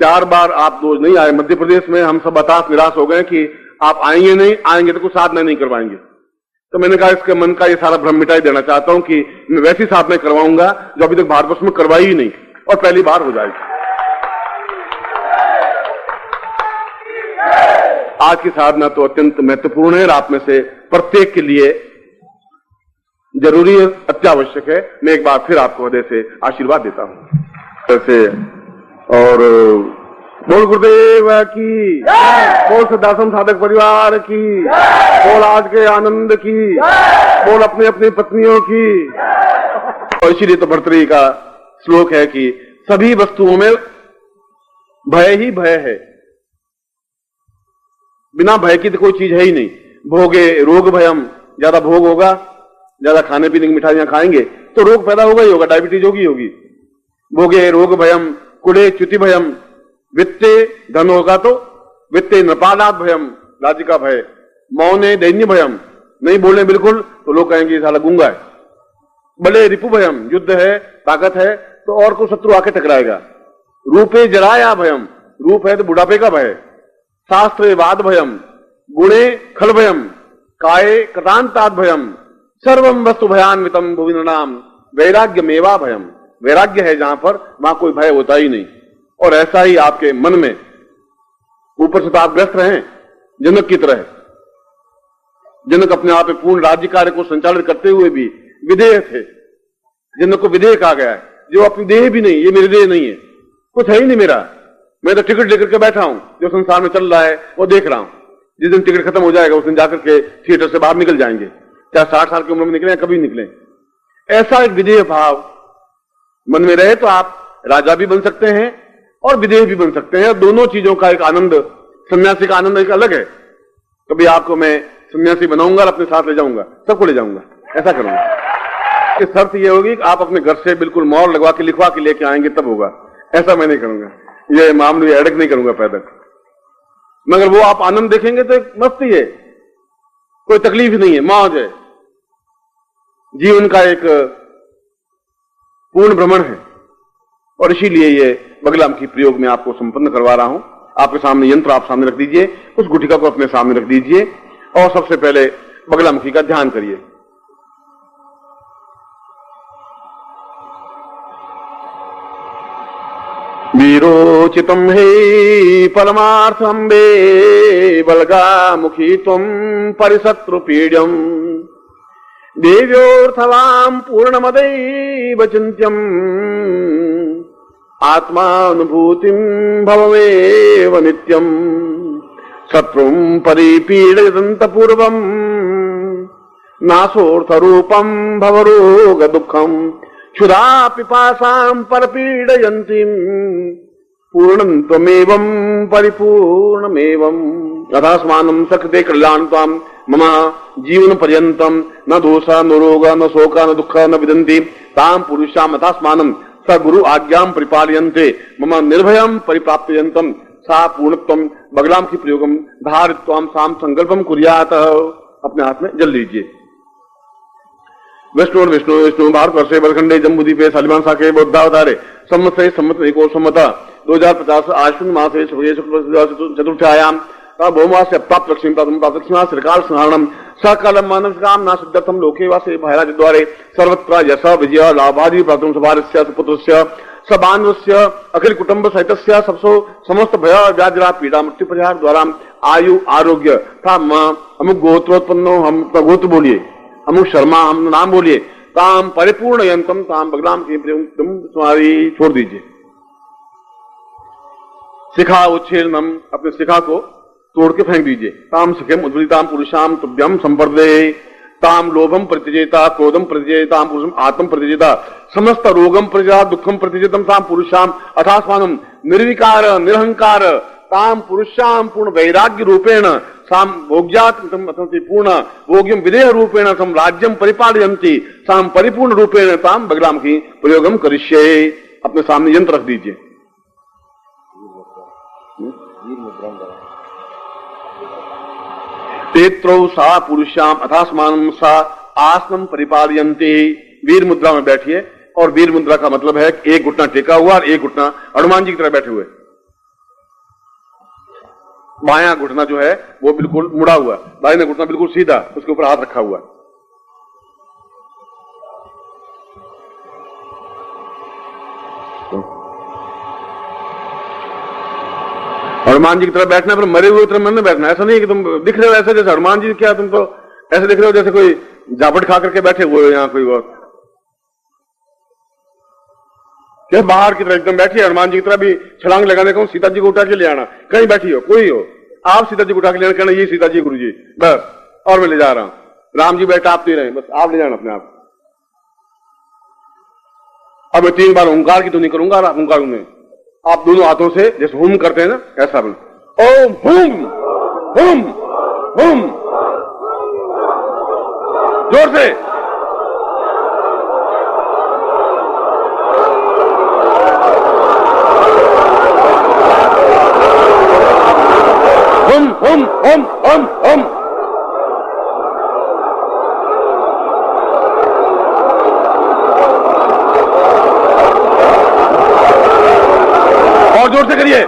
4 बार आप रोज नहीं आए। मध्य प्रदेश में हम सब हताश निराश हो गए कि आप आएंगे नहीं, आएंगे तो कुछ साधना नहीं करवाएंगे। तो मैंने कहा इसके मन का ये सारा भ्रम मिटाई देना चाहता हूं कि मैं वैसी साधना करवाऊंगा जो अभी तक भारतवर्ष में करवाई ही नहीं, और पहली बार हो जाएगी। आज की साधना तो अत्यंत महत्वपूर्ण है और आप में से प्रत्येक के लिए जरूरी है, अत्यावश्यक है। मैं एक बार फिर आपको हृदय से आशीर्वाद देता हूं ऐसे। और बोल गुरुदेव की, बोल सिद्धाश्रम साधक परिवार की, बोल आज के आनंद की, बोल अपने अपनी पत्नियों की। और इसीलिए तो भर्तृहरि का श्लोक है कि सभी वस्तुओं में भय ही भय है, बिना भय की तो कोई चीज है ही नहीं। भोगे रोग भयम, ज्यादा भोग होगा, ज्यादा खाने पीने की मिठाइयां खाएंगे तो रोग पैदा होगा ही होगा, डायबिटीज होगी। भोगे रोग भयम, कुड़े च्युति भयम, वित्ते धन होगा तो वित्ते नपालात भयम, राज्य का भय। मौने दैन्य भयम, नहीं बोलने बिल्कुल तो लोग कहेंगे साला गूंगा है। बले रिपु भयम, युद्ध है, ताकत है तो और कोई शत्रु आके टकराएगा। रूपे जराया भयम, रूप है तो बुढ़ापे का भय। शास्त्रे वाद भयम, गुणे खल भयम, काये कृतांतात भयम, सर्वम वस्तु भयान्वितम भुवि नृणाम, वैराग्य मेवा भयम। वैराग्य है जहां पर वहां कोई भय होता ही नहीं। और ऐसा ही आपके मन में, ऊपर से तो आप ग्रस्त रहे जनक की तरह। जनक अपने आप में पूर्ण राज्य कार्य को संचालित करते हुए भी विधेय थे। जनक को विधेय कहा गया है, जो अपनी देह भी नहीं, ये मेरी देह नहीं है, कुछ है ही नहीं मेरा, मैं तो टिकट लेकर के बैठा हूं, जो संसार में चल रहा है वो देख रहा हूं। जिस दिन टिकट खत्म हो जाएगा उस दिन जाकर के थिएटर से बाहर निकल जाएंगे, चाहे 60 साल की उम्र में निकले या कभी निकले। ऐसा एक विधेय भाव मन में रहे तो आप राजा भी बन सकते हैं और विधेय भी बन सकते हैं। दोनों चीजों का एक आनंद, सन्यासी का आनंद एक अलग है। कभी आपको मैं सन्यासी बनाऊंगा और अपने साथ ले जाऊंगा, सबको ले जाऊंगा, ऐसा करूंगा। कि शर्त यह होगी कि आप अपने घर से बिल्कुल मोहर लगवा के लिखवा के लेके आएंगे तब होगा, ऐसा मैं नहीं करूंगा, ये मामूली अड़क नहीं करूंगा पैदा। मगर वो आप आनंद देखेंगे तो एक मस्ती है, कोई तकलीफ नहीं है, मौज है, जीवन का एक पूर्ण भ्रमण है। और इसीलिए ये बगलामुखी प्रयोग में आपको संपन्न करवा रहा हूं। आपके सामने यंत्र आप सामने रख दीजिए, उस गुटिका को अपने सामने रख दीजिए और सबसे पहले बगलामुखी का ध्यान करिए। वीरोचितम हे परमार्थम बे बलगामुखी तुम परिशत्रुपीड्यम देव्योर्थवाम पूर्णमदैव चिन्त्यम आत्मानुभूतिम भवमेव नित्यम शत्रुं परिपीडयन्त पूर्वम नासोऽर्थरूपं भवरोग दुःखम क्षुधा पिपासां परपीडयन्तीं पूर्णं त्वमेवं परिपूर्णमेवं यथास्मानं सकृते कल्याणतां मम जीवन पर्यन्तं न दोषा न रोगा न शोका न दुःखा न विदन्ति तां पुरुषां यथास्मानं स गुरु आज्ञां परिपालयन्ते मम निर्भयं परिप्राप्यन्तं सा पूर्णत्वं बगलामुखी प्रयोगम धारित्वां साम संकल्पम कुर्यात। अपने हाथ में जल लीजिए। विष्णु विष्णु विष्णु भारत वर्षे बलखंडे जम्बूद्वीपे सालिमान साके बौद्धावतारे संवत्सरे संवत एको संवता 2050 आश्विन मासे शुक्ल चतुर्थायाम भौमास्य प्राप्त लक्ष्मी प्राप्त लक्ष्मी श्रीकाल संहारणम सकलम मानव काम ना सिद्धर्थम लोके वासे भैराज द्वारे सर्वत्र यश विजय लाभादि प्राप्तम सभारस्य सुपुत्रस्य सबान्वस्य अखिल कुटुंब सहितस्य सबसो समस्त भय व्याधिरा पीड़ा मृत्यु परिहार द्वारा आयु आरोग्य था अमुक गोत्रोत्पन्नो, हम गोत्र बोलिए, अमुक शर्मा हम नाम बोलिए, ताम परिपूर्ण यंत्रम ताम बगलामुखी तुम तुम्हारी छोड़ दीजिए। शिखा उच्छेदनम, अपने शिखा को तोड़ के फेंक दीजिए। ताम शिखम उद्वलिताम पुरुषाम तुभ्यम संपर्दे ताम लोभम प्रतिजेता क्रोधम प्रतिजेताम पुरुषम आत्म प्रतिजेता समस्त रोगम प्रतिजेता दुखम प्रतिजेतम ताम पुरुषाम अथास्मानम निर्विकार निरहंकार ताम पुरुषाम पूर्ण वैराग्य रूपेण साम भोग्यात पूर्ण भोग्यम विदेह रूपेण सम राज्यम परिपालयन्ति साम परिपूर्ण रूपेण ताम बगलामुखी प्रयोगम करिष्ये। अपने सामने यंत्र रख दीजिए। तेत्रौ सा पुरुषाम अथास्मानम सा आसनम परिपालयन्ति। वीर मुद्रा में बैठिए। और वीर मुद्रा का मतलब है एक घुटना टेका हुआ और एक घुटना हनुमान जी की तरह बैठे हुए। बायां घुटना जो है वो बिल्कुल मुड़ा हुआ, दाहिना घुटना बिल्कुल सीधा, उसके ऊपर हाथ रखा हुआ। हनुमान जी की तरह बैठना, पर मरे हुए तरह मन में बैठना। ऐसा नहीं कि तुम दिख रहे हो ऐसे जैसे हनुमान जी, क्या तुम तो ऐसे दिख रहे हो जैसे कोई जापट खा करके बैठे हुए हो यहाँ कोई और। क्या बाहर की तरह एकदम बैठी है हनुमान जी की तरह भी छलांग लगाने को सीता जी को उठा के ले आना। कहीं बैठी हो, कोई हो, आप सीता जी को उठा के ले आना, कहना ये सीता जी गुरु जी, बस, और मैं ले जा रहा हूं। राम जी बैठा, आप तो ही रहे, बस आप ले जाना अपने आप। अब मैं 3 बार ओंकार की ध्वनि करूंगा और ओंकार में आप दोनों हाथों से जैसे हुम करते हैं ना, ऐसा बोल, ओम हुम हुम हुम, जोर से। हुम हुम हुम हुम हुम। और जोर से करिए।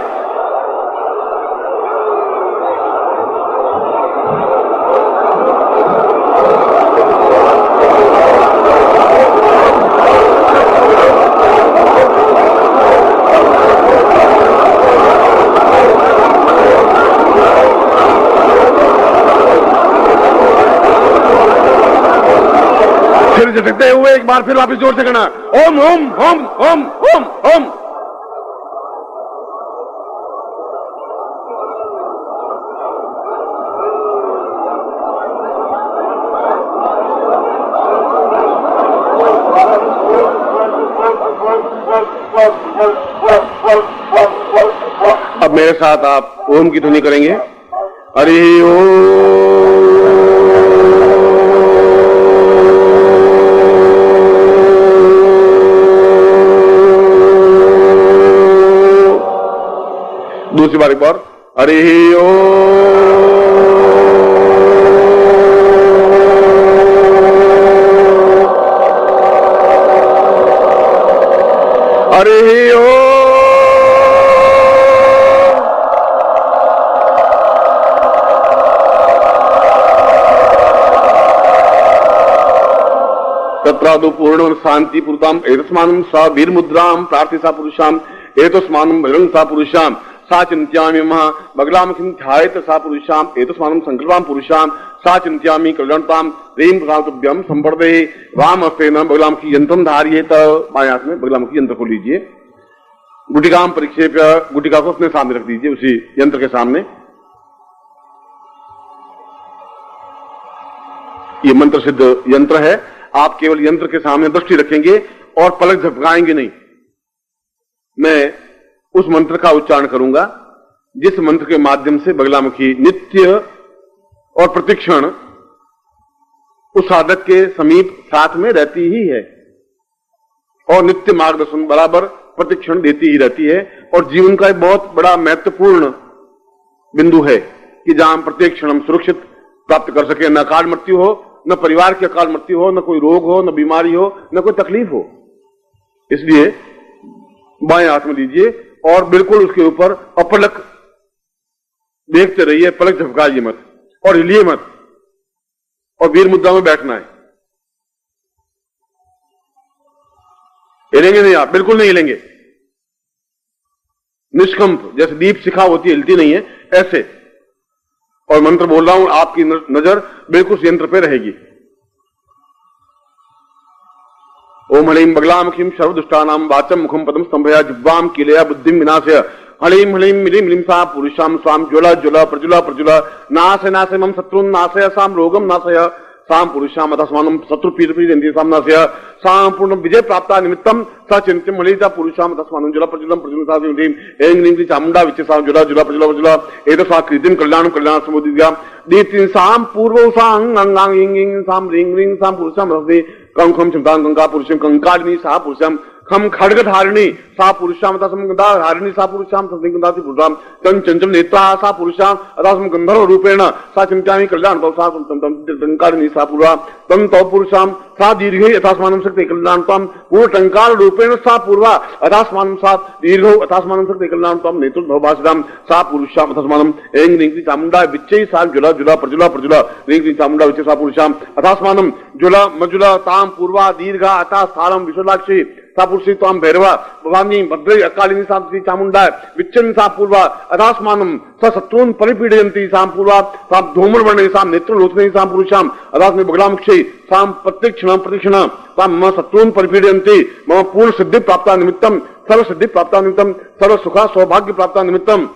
फिर झटकते हुए एक बार फिर वापस जोर से कहना ओम ओम ओम ओम ओम ओम। अब मेरे साथ आप ओम की ध्वनि करेंगे। हरि ओम। दूसरी बार एक बार हरि ओम। हरि ओम। तत्रादु पूर्ण शांति पूर्ताम एतस्मानं सा वीर मुद्राम प्रार्थी सा पुरुषाम एतस्मानं बजरंग सा पुरुषाम सा चिंत्यामि महा बगलामुखीं ध्यायेत सा पुरुषाम एतस्मानं संकल्पाम पुरुषाम सा चिंत्यामि कल्याणताम ह्रीं प्रसादभ्यम संवर्धे वाम हस्तेन बगलामुखी यंत्रम धारयेत। बाएं हाथ में बगलामुखी यंत्र को लीजिए, गुटिकाम परिक्षेप्य, गुटिका को अपने सामने रख दीजिए, उसी यंत्र के सामने। ये मंत्र सिद्ध यंत्र है। आप केवल यंत्र के सामने दृष्टि रखेंगे और पलक झपकाएंगे नहीं। मैं उस मंत्र का उच्चारण करूंगा जिस मंत्र के माध्यम से बगलामुखी नित्य और प्रतिक्षण उस साधक के समीप साथ में रहती ही है और नित्य मार्गदर्शन बराबर प्रतिक्षण देती ही रहती है। और जीवन का एक बहुत बड़ा महत्वपूर्ण बिंदु है कि जहां प्रत्येक क्षण हम सुरक्षित प्राप्त कर सके, न अकाल मृत्यु हो, न परिवार की अकाल मृत्यु हो, न कोई रोग हो, न बीमारी हो, न कोई तकलीफ हो। इसलिए बाएं हाथ में लीजिए और बिल्कुल उसके ऊपर अपलक देखते रहिए, पलक झपकाइए मत और हिलिए मत और वीर मुद्रा में बैठना है। हिलेंगे नहीं आप, बिल्कुल नहीं हिलेंगे। निष्कंप, जैसे दीप शिखा होती है, हिलती नहीं है, ऐसे। और मंत्र बोल रहा हूं, आपकी नजर बिल्कुल यंत्र पे रहेगी। ओम हलीम बगलामुखीं सर्वदुष्टानां वाचम मुखम पदम स्तंभया जिह्वाम कीलया बुद्धिम विनाशय हलीम हलीम मिलीम मिलीम सा पुरुषाम स्वाम ज्वला ज्वला प्रज्वला प्रज्वला नाशय नाशय मम शत्रुन नाशय साम रोगम नाशय साम पुरुषाम अतस्मानं शत्रु पीड़ पीड़ साम नाशय साम पूर्ण विजय प्राप्ता निमित्तम स चिंत्यम हलीता पुरुषाम अतस्मानं ज्वला प्रज्वलम प्रज्वला सा ऐं ह्रीं चामुंडा विच साम ज्वला ज्वला प्रज्वला प्रज्वला एतसा कृतिम कल्याणम कल्याण समुदिव्या दीप्तिं साम पूर्वौ सां अंगां इंग इंग साम ह्रीं ह्रीं साम पुरुषाम रसदे कं खं चिंतां गंगा पुरुषं कंकालिनी सा पुरुषाम खम खड्गधारिणी सा पुरुषाम तस्म गंधारिणी सा पुरुषाम तस्मिंगंधाति पुरुषाम तं चंचल नेत्रा सा पुरुषाम अदास्म गंधर्व रूपेण सा चिंत्यामि कल्याण तौ सा टंकारिणी सा पुरा तं तौ पुरुषाम सा दीर्घे यथास्मानं शक्ति कल्याणताम पूर्ण टंकार रूपेण सा पूर्वा अदास्मानं सा दीर्घो अथास्मानं शक्ति कल्याणताम नेतुर्भवासिदाम सा पुरुषाम अथास्मानं ऐं ह्रीं चामुंडा विच्चै सा ज्वला ज्वला प्रज्वला प्रज्वला ह्रीं चामुंडा विच्चै सा पुरुषाम अथास्मानं ज्वला मज्वला ताम पूर्वा दीर्घा अथा स्थानं विश्वलाक्षी सा पुरुषी ताम भैरवा भवानी भद्रे अकालिनी सा चामुंडा विच्चन सा पूर्वा अदास्मानं स शत्रून् परिपीडयन्ति सा पूर्वा सा धूम्रवर्णे सा नेत्रलोचने सा पुरुषाम अदास्मे बगलामुक्षे साम प्रतिक्षण प्रतिक्षण सा मम शत्रून् परिपीडयन्ति मम पूर्ण सिद्धि प्राप्ता निमित्तम सर्व सिद्धि प्राप्ता निमित्तम सर्व सुखा सौभाग्य प्राप्ता निमित्तम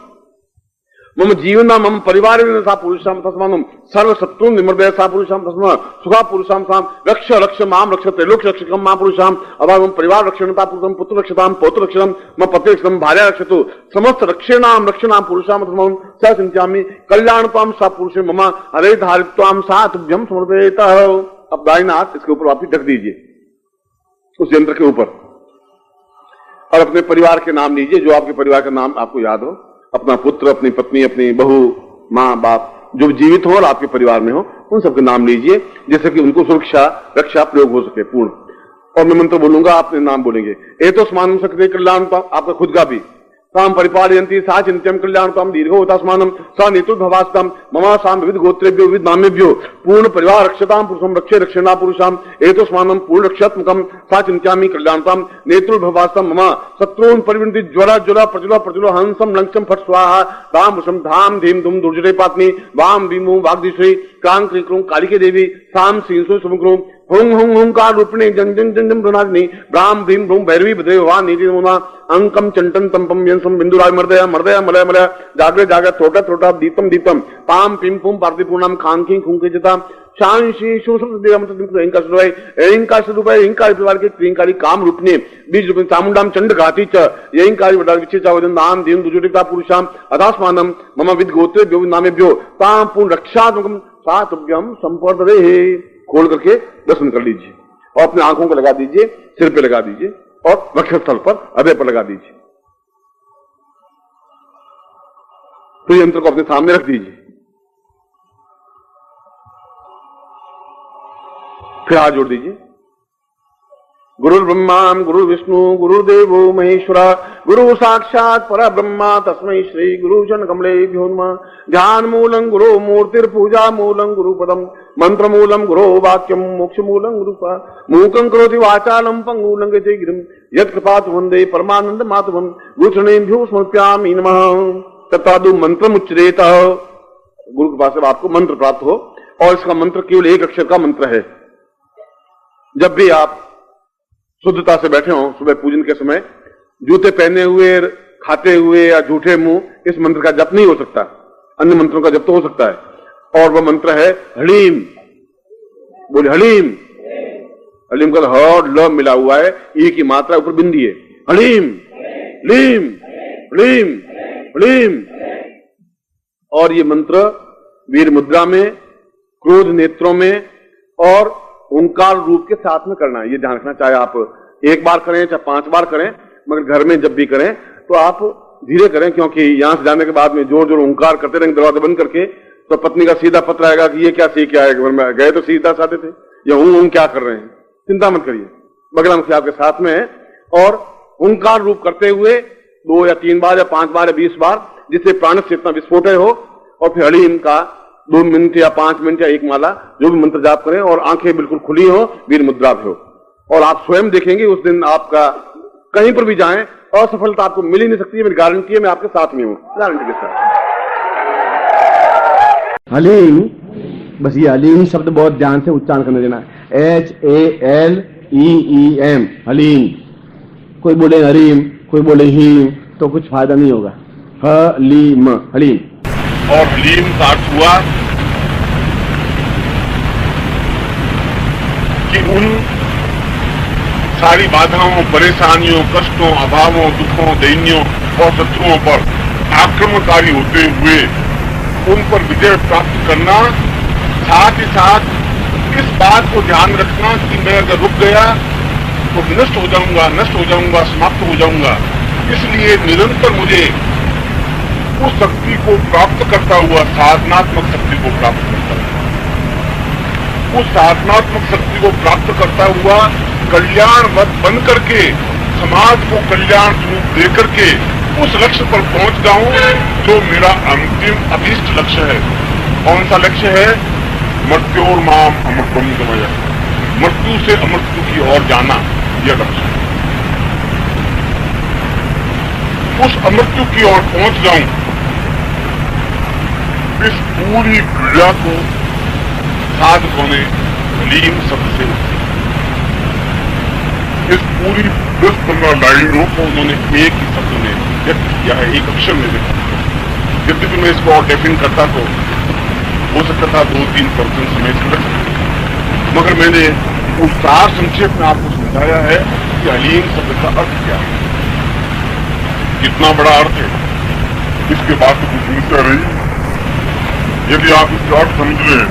मम जीवन मम परिवार सा पुरुषाम तस्मानं सर्व शत्रुन् निमर्दय सा पुरुषाम तस्मा सुखा पुरुषाम साम रक्ष रक्ष माम रक्ष त्रैलोक्य रक्षकम मा पुरुषाम अभाव परिवार रक्षणता पुरुषम पुत्र रक्षताम पौत्र रक्षणम म पति रक्षणम भार्या रक्षतु समस्त रक्षणाम रक्षणाम पुरुषाम तस्मानं स चिंत्यामि कल्याणताम सा पुरुषे मम हरे धारित्वाम सा तुभ्यम समर्पयेत। अब दाहिना हाथ इसके ऊपर वापिस ढक दीजिए उस यंत्र के ऊपर और अपने परिवार के नाम लीजिए, जो आपके परिवार का नाम आपको याद हो। अपना पुत्र, अपनी पत्नी, अपनी बहू, माँ बाप जो जीवित हो और आपके परिवार में हो, उन सबके नाम लीजिए जिससे कि उनको सुरक्षा रक्षा प्रयोग हो सके पूर्ण। और मैं मंत्र बोलूंगा, आपने नाम बोलेंगे। एतस्मानं शक्ति कल्याण, आपका खुद का भी ताम परिपालयन्ति सा चिंत्यम कल्याणताम दीर्घो तस्मानं सा नेतुर्भवास्ताम मम साम विविध गोत्रेभ्यो विविध नामेभ्यो पूर्ण परिवार रक्षताम पुरुषम रक्षे रक्षेणा पुरुषाम एतस्मानं पूर्ण रक्षात्मकम सा चिंत्यामि कल्याणताम नेतुर्भवास्ताम मम शत्रून् परिवृन्ति ज्वला ज्वला प्रज्वला प्रज्वला हंसम लंक्षम फट स्वाहा ताम पुरुषम धाम धीम धूम दुर्जटे पात्नी वाम भीमो वाग्दिश्री क्रांग क्रीं क्रूं कालिके देवी साम श्रींसो समुग्रूं हुं हुं हुंकार रूपिणी जन जन जन जन प्रणागिनी ब्राह्म भीम भ्रूम भैरवी भद्रेवा नीति नमोना अंकम चंटन तंपम यंसम बिंदुराज मर्दया मर्दया मलय मलय जागरे जागर थोटा थोटा दीपम दीपम पाम पिम पुम पार्थि पूर्णम खांकी खुंके जता शांशी शोषण क्रियंकारी काम रूपने बीज रूपने चामुंडाम चंड घाती च यंकारी वडाल विचेचा वदन नाम दीन दुजुटिता पुरुषाम अदास्मानम मम विद गोत्रे भ्यो नामेभ्यो ताम पूर्ण रक्षात्मकम सातभ्यम संपर्दरे। खोल करके दर्शन कर लीजिए और अपने आंखों को लगा दीजिए, सिर पे लगा दीजिए और वक्षस्थल पर हृदय पर लगा दीजिए। तो यंत्र को अपने सामने रख दीजिए। फिर हाथ जोड़ दीजिए। गुरु ब्रह्मा गुरु विष्णु गुरुदेवो महेश्वरा गुरु साक्षात पर ब्रह्मा तस्मै श्री गुरु जन कमलेभ्यो नमः। ध्यान मूलं गुरु मूर्तिर पूजा मूलं गुरु पदम मंत्र मूलं गुरु वाक्यम मोक्ष मूलं गुरु मूकं करोति वाचालं पंगु लंघयते गिरिं यत्कृपातु वन्दे परमानंद मातुमं गुरुचरणेभ्यो समर्पयामि नमः। तत्तादु मंत्रम उच्चरेत। गुरु कृपा से आपको मंत्र प्राप्त हो और इसका मंत्र केवल एक अक्षर का मंत्र है। जब भी आप शुद्धता से बैठे हो सुबह पूजन के समय, जूते पहने हुए खाते हुए या झूठे मुंह इस मंत्र का जप नहीं हो सकता। अन्य मंत्रों का जप तो हो सकता है और वह मंत्र है हलीम। बोले हलीम। हलीम का ह ल मिला हुआ है, ई की मात्रा ऊपर बिंदी है। हलीम लीम हलीम हलीम। और ये मंत्र वीर मुद्रा में, क्रोध नेत्रों में और ओंकार रूप के साथ में करना है। ये ध्यान रखना, चाहे आप एक बार करें चाहे 5 बार करें, मगर घर में जब भी करें तो आप धीरे करें, क्योंकि यहां से जाने के बाद में जोर जोर ओंकार करते रहेंगे दरवाजा बंद करके तो पत्नी का सीधा पत्र आएगा कि ये क्या सीख के आए, घर में गए तो सीधा साधे थे या हूं क्या कर रहे हैं। चिंता मत करिए, बगल से आपके साथ में है और ओंकार रूप करते हुए 2 या 3 बार या 5 बार या 20 बार, जिससे प्राण चेतना विस्फोट हो। और फिर हलीम का 2 मिनट या 5 मिनट या 1 माला जो भी मंत्र जाप करें और आंखें बिल्कुल खुली हो, वीर मुद्रा भी हो। और आप स्वयं देखेंगे उस दिन आपका कहीं पर भी जाएं असफलता आपको मिल ही नहीं सकती है। मेरी गारंटी है, मैं आपके साथ में हूं, गारंटी के साथ। हलीम, बस ये हलीम शब्द बहुत ध्यान से उच्चारण करने देना है। HALEEM हलीम। कोई बोले हरीम, कोई बोले हीम, तो कुछ फायदा नहीं होगा। हलीम हलीम। और हलीम का अर्थ हुआ कि उन सारी बाधाओं, परेशानियों, कष्टों, अभावों, दुखों, दैन्यों और शत्रुओं पर आक्रमणकारी होते हुए उन पर विजय प्राप्त करना। साथ ही साथ इस बात को ध्यान रखना कि मैं अगर रुक गया तो नष्ट हो जाऊंगा, समाप्त हो जाऊंगा। इसलिए निरंतर मुझे उस शक्ति को प्राप्त करता हुआ, साधनात्मक शक्ति को प्राप्त करता हुआ, उस साधनात्मक शक्ति को प्राप्त करता हुआ कल्याणवत बन करके समाज को कल्याण स्वरूप दे करके उस लक्ष्य पर पहुंच जाऊं जो मेरा अंतिम अभीष्ट लक्ष्य है। कौन सा लक्ष्य है? मृत्योर माम अमृतम गमय। मृत्यु से अमृत्यु की ओर जाना, यह लक्ष्य है। उस अमृत्यु की ओर पहुंच जाऊं, इस पूरी क्रिया को साधकों ने हलीम शब्द से, इस पूरी 10-15 लाइनों को उन्होंने एक ही शब्द में व्यक्त किया है, एक अक्षर में व्यक्त किया। यद्यपि मैं इसको और डेफिन करता तो हो सकता था 2-3% समय से लग सकता, मगर मैंने उस सार संक्षेप में आपको समझाया है कि हलीम शब्द का अर्थ क्या है, कितना बड़ा अर्थ है। इसके बाद तो कुछ समस्या रही। यदि आप इसका अर्थ समझ लें,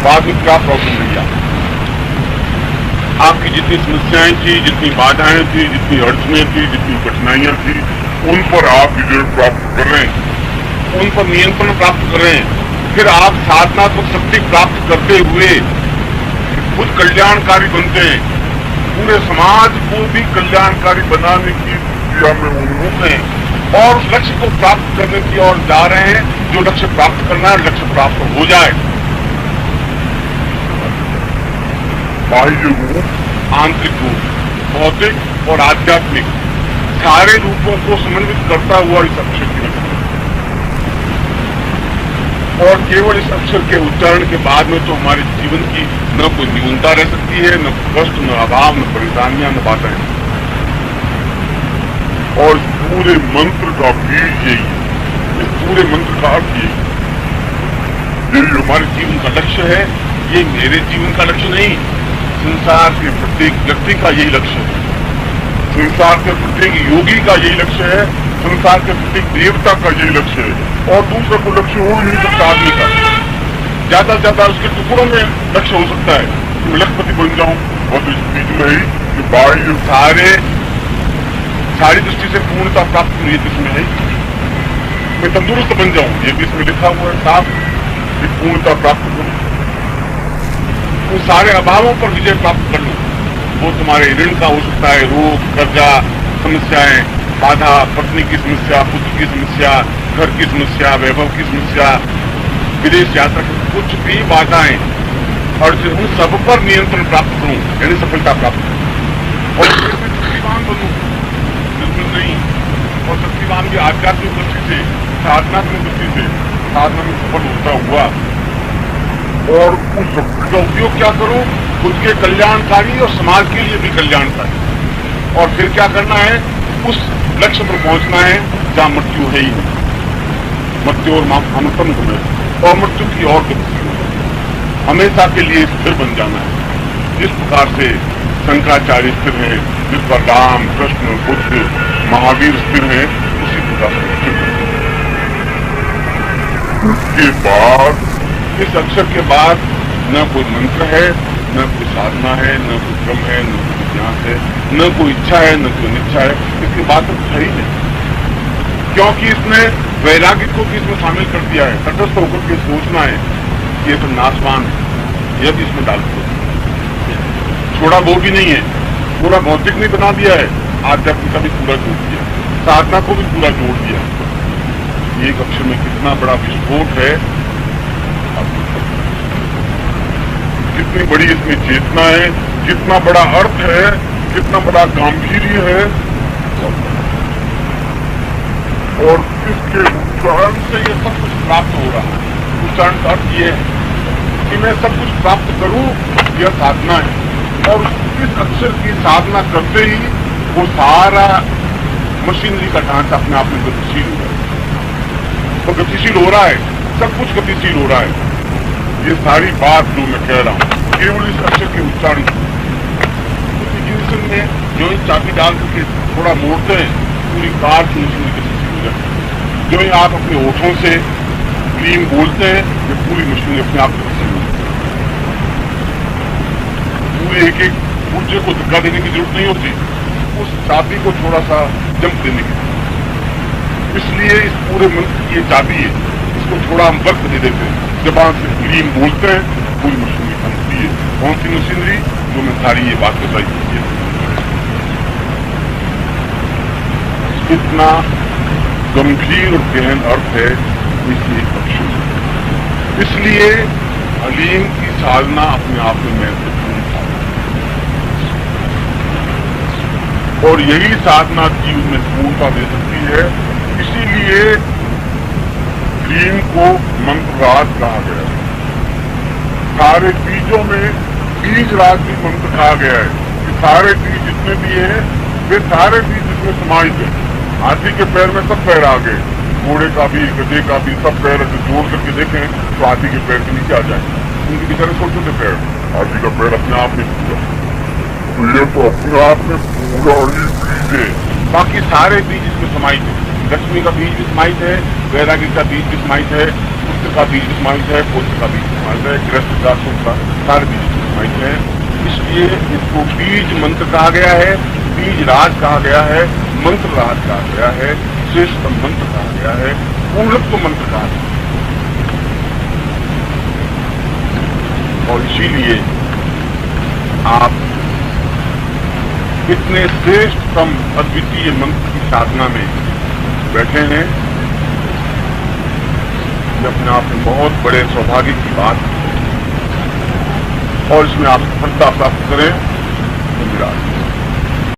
बाद में क्या प्रॉब्लम नहीं आपकी जितनी समस्याएं थी, जितनी बाधाएं थी, जितनी अड़चनें थी, जितनी कठिनाइयां थी, उन पर आप विजय प्राप्त कर रहे हैं, उन पर नियंत्रण प्राप्त कर रहे हैं। फिर आप साधनात्मक शक्ति प्राप्त करते हुए खुद कल्याणकारी बनते हैं, पूरे समाज को भी कल्याणकारी बनाने की क्रिया में उन्मुख हैं और उस लक्ष्य को प्राप्त करने की ओर जा रहे हैं। जो लक्ष्य प्राप्त करना है, लक्ष्य प्राप्त हो जाए। बाह्य रूप, आंतरिक रूप, भौतिक और आध्यात्मिक सारे रूपों को समन्वित करता हुआ इस अक्षर की और केवल इस अक्षर के उच्चारण के बाद में तो हमारे जीवन की न कोई न्यूनता रह सकती है, न कष्ट, न अभाव, न परेशानियां, न बाधाएं। और इस पूरे मंत्र का बीज यही है, इस पूरे मंत्र का अर्थ यही हमारे जीवन का लक्ष्य है। ये मेरे जीवन का लक्ष्य नहीं, संसार के प्रत्येक व्यक्ति का यही लक्ष्य है, संसार के प्रत्येक योगी का यही लक्ष्य है, संसार के प्रत्येक देवता का यही लक्ष्य है। और दूसरा कोई लक्ष्य हो नहीं सकता आदमी का। ज्यादा से ज्यादा उसके टुकड़ों में लक्ष्य हो सकता है कि मैं लखपति बन जाऊं, और तो इस बीच में ही कि बाहरी सारी दृष्टि से पूर्णता प्राप्त करूं, ये इसमें है। मैं तंदुरुस्त बन जाऊं, ये भी इसमें लिखा हुआ है साफ, कि पूर्णता प्राप्त करूं, उन सारे अभावों पर विजय प्राप्त कर लूं। वो तुम्हारे ऋण का हो सकता है, रोग, कर्जा, समस्याएं, बाधा, पत्नी की समस्या, पुत्र की समस्या, घर की समस्या, वैभव की समस्या, विदेश यात्रा की कुछ भी बाधाएं, और उन सब पर नियंत्रण प्राप्त करूं, यानी सफलता प्राप्त करूं। और फिर मैं शक्तिवान बनूं, बिल्कुल नहीं। और शक्तिवान भी आध्यात्मिक दृष्टि से, साधनात्मक दृष्टि से, साधना में सफल होता हुआ, और उस शक्ति का उपयोग क्या करूं, खुद के कल्याणकारी और समाज के लिए भी कल्याणकारी। और फिर क्या करना है, उस लक्ष्य पर पहुंचना है जहां मृत्यु है ही नहीं, मृत्यु और अमृतम है, और मृत्यु की और हमेशा के लिए स्थिर बन जाना है। जिस प्रकार से शंकराचार्य स्थिर है, जिस पर राम, कृष्ण, बुद्ध, महावीर स्थिर है, उसी प्रकार से स्थिर है। उसके बाद, इस अक्षर के बाद न कोई मंत्र है, न कोई साधना है, न कोई क्रम है, न कोई विज्ञान है, न कोई इच्छा है, न कोई निच्छा है। इसके बाद तो कुछ है ही नहीं, क्योंकि इसने वैराग्य को भी इसमें शामिल कर दिया है। तटस्थ होकर के सोचना है कि ये तो नाशवान है, यह भी इसमें डाल दिया, छोड़ा वो भी नहीं है, पूरा भौतिक नहीं बना दिया है, आध्यात्मिक का भी पूरा जोड़ दिया, साधना को भी पूरा जोड़ दिया। एक अक्षर में कितना बड़ा विस्फोट है, कितनी बड़ी इसमें चेतना है, कितना बड़ा अर्थ है, कितना बड़ा गांधीर्य है। और इसके उच्चारण से ये सब कुछ प्राप्त हो रहा है। उच्चारण का अर्थ ये है कि मैं सब कुछ प्राप्त करूं, यह साधना है। और इस अक्षर की साधना करते ही वो सारा मशीनरी का ढांचा अपने आप में गतिशील हो रहा है, तो गतिशील हो रहा है, सब कुछ गतिशील हो रहा है। ये सारी बात जो मैं कह रहा हूं केवल इस अक्षर के उच्चारण में जो ही चाबी डाल करके थोड़ा मोड़ते हैं, पूरी कार की मशीनरी गतिशील हो जाती है। जो ही आप अपने होठों से क्लीम बोलते हैं, ये पूरी मशीनरी अपने आप गतिशील हो जाती है। पूरे एक एक पुर्जे को धक्का देने की जरूरत नहीं होती, उस चाबी को थोड़ा सा जंप देने की। इसलिए इस पूरे मंत्र की ये चाबी है, इसको थोड़ा हम वक्त दे देते हैं। जबान से क्लीम बोलते हैं, पूरी मशीनरी बनती है। कौन सी मशीनरी? जो मैं सारी ये बात बताई है। कितना गंभीर और गहन अर्थ है इस एक अक्षर। इसलिए हलीम की साधना अपने आप में महत्वपूर्ण है, और यही साधना जीवन में पूर्णता दे सकती है। इसीलिए हलीम को मंत्रराज कहा गया है। सारे बीजों में बीज राज भी मंत्र कहा गया है कि सारे बीज जितने भी हैं, वे सारे बीज जितने समाहित हैं। हाथी के पैर में सब पैर आ गए, घोड़े का भी, गधे का भी, सब पैर जोड़ करके देखें तो हाथी के पैर के नीचे आ जाए। उनके बेचारे छोटे छोटे पैर, हाथी का पैर अपने आप में पूरा, तो ये तो अपने आप में पूरा ही बीज है। बाकी सारे बीज इसमें समाहित है। लक्ष्मी का बीज भी समाहित है, वैराग्य का बीज भी समाहित है, पुत्र का बीज भी समाहित है, पुत्र का बीज समाहित है, गृहस्थ का, सुख का, सारे बीज समाहित है। इसलिए इसको बीज मंत्र कहा गया है, बीज राज कहा गया है, मंत्र राज कहा गया है, श्रेष्ठतम मंत्र कहा गया है, पूर्णत्व मंत्र कहा गया है। और इसीलिए आप इतने श्रेष्ठतम अद्वितीय मंत्र की साधना में बैठे हैं, ये अपने आप में बहुत बड़े सौभाग्य की बात है। और इसमें आप सफलता प्राप्त करें तो मेरा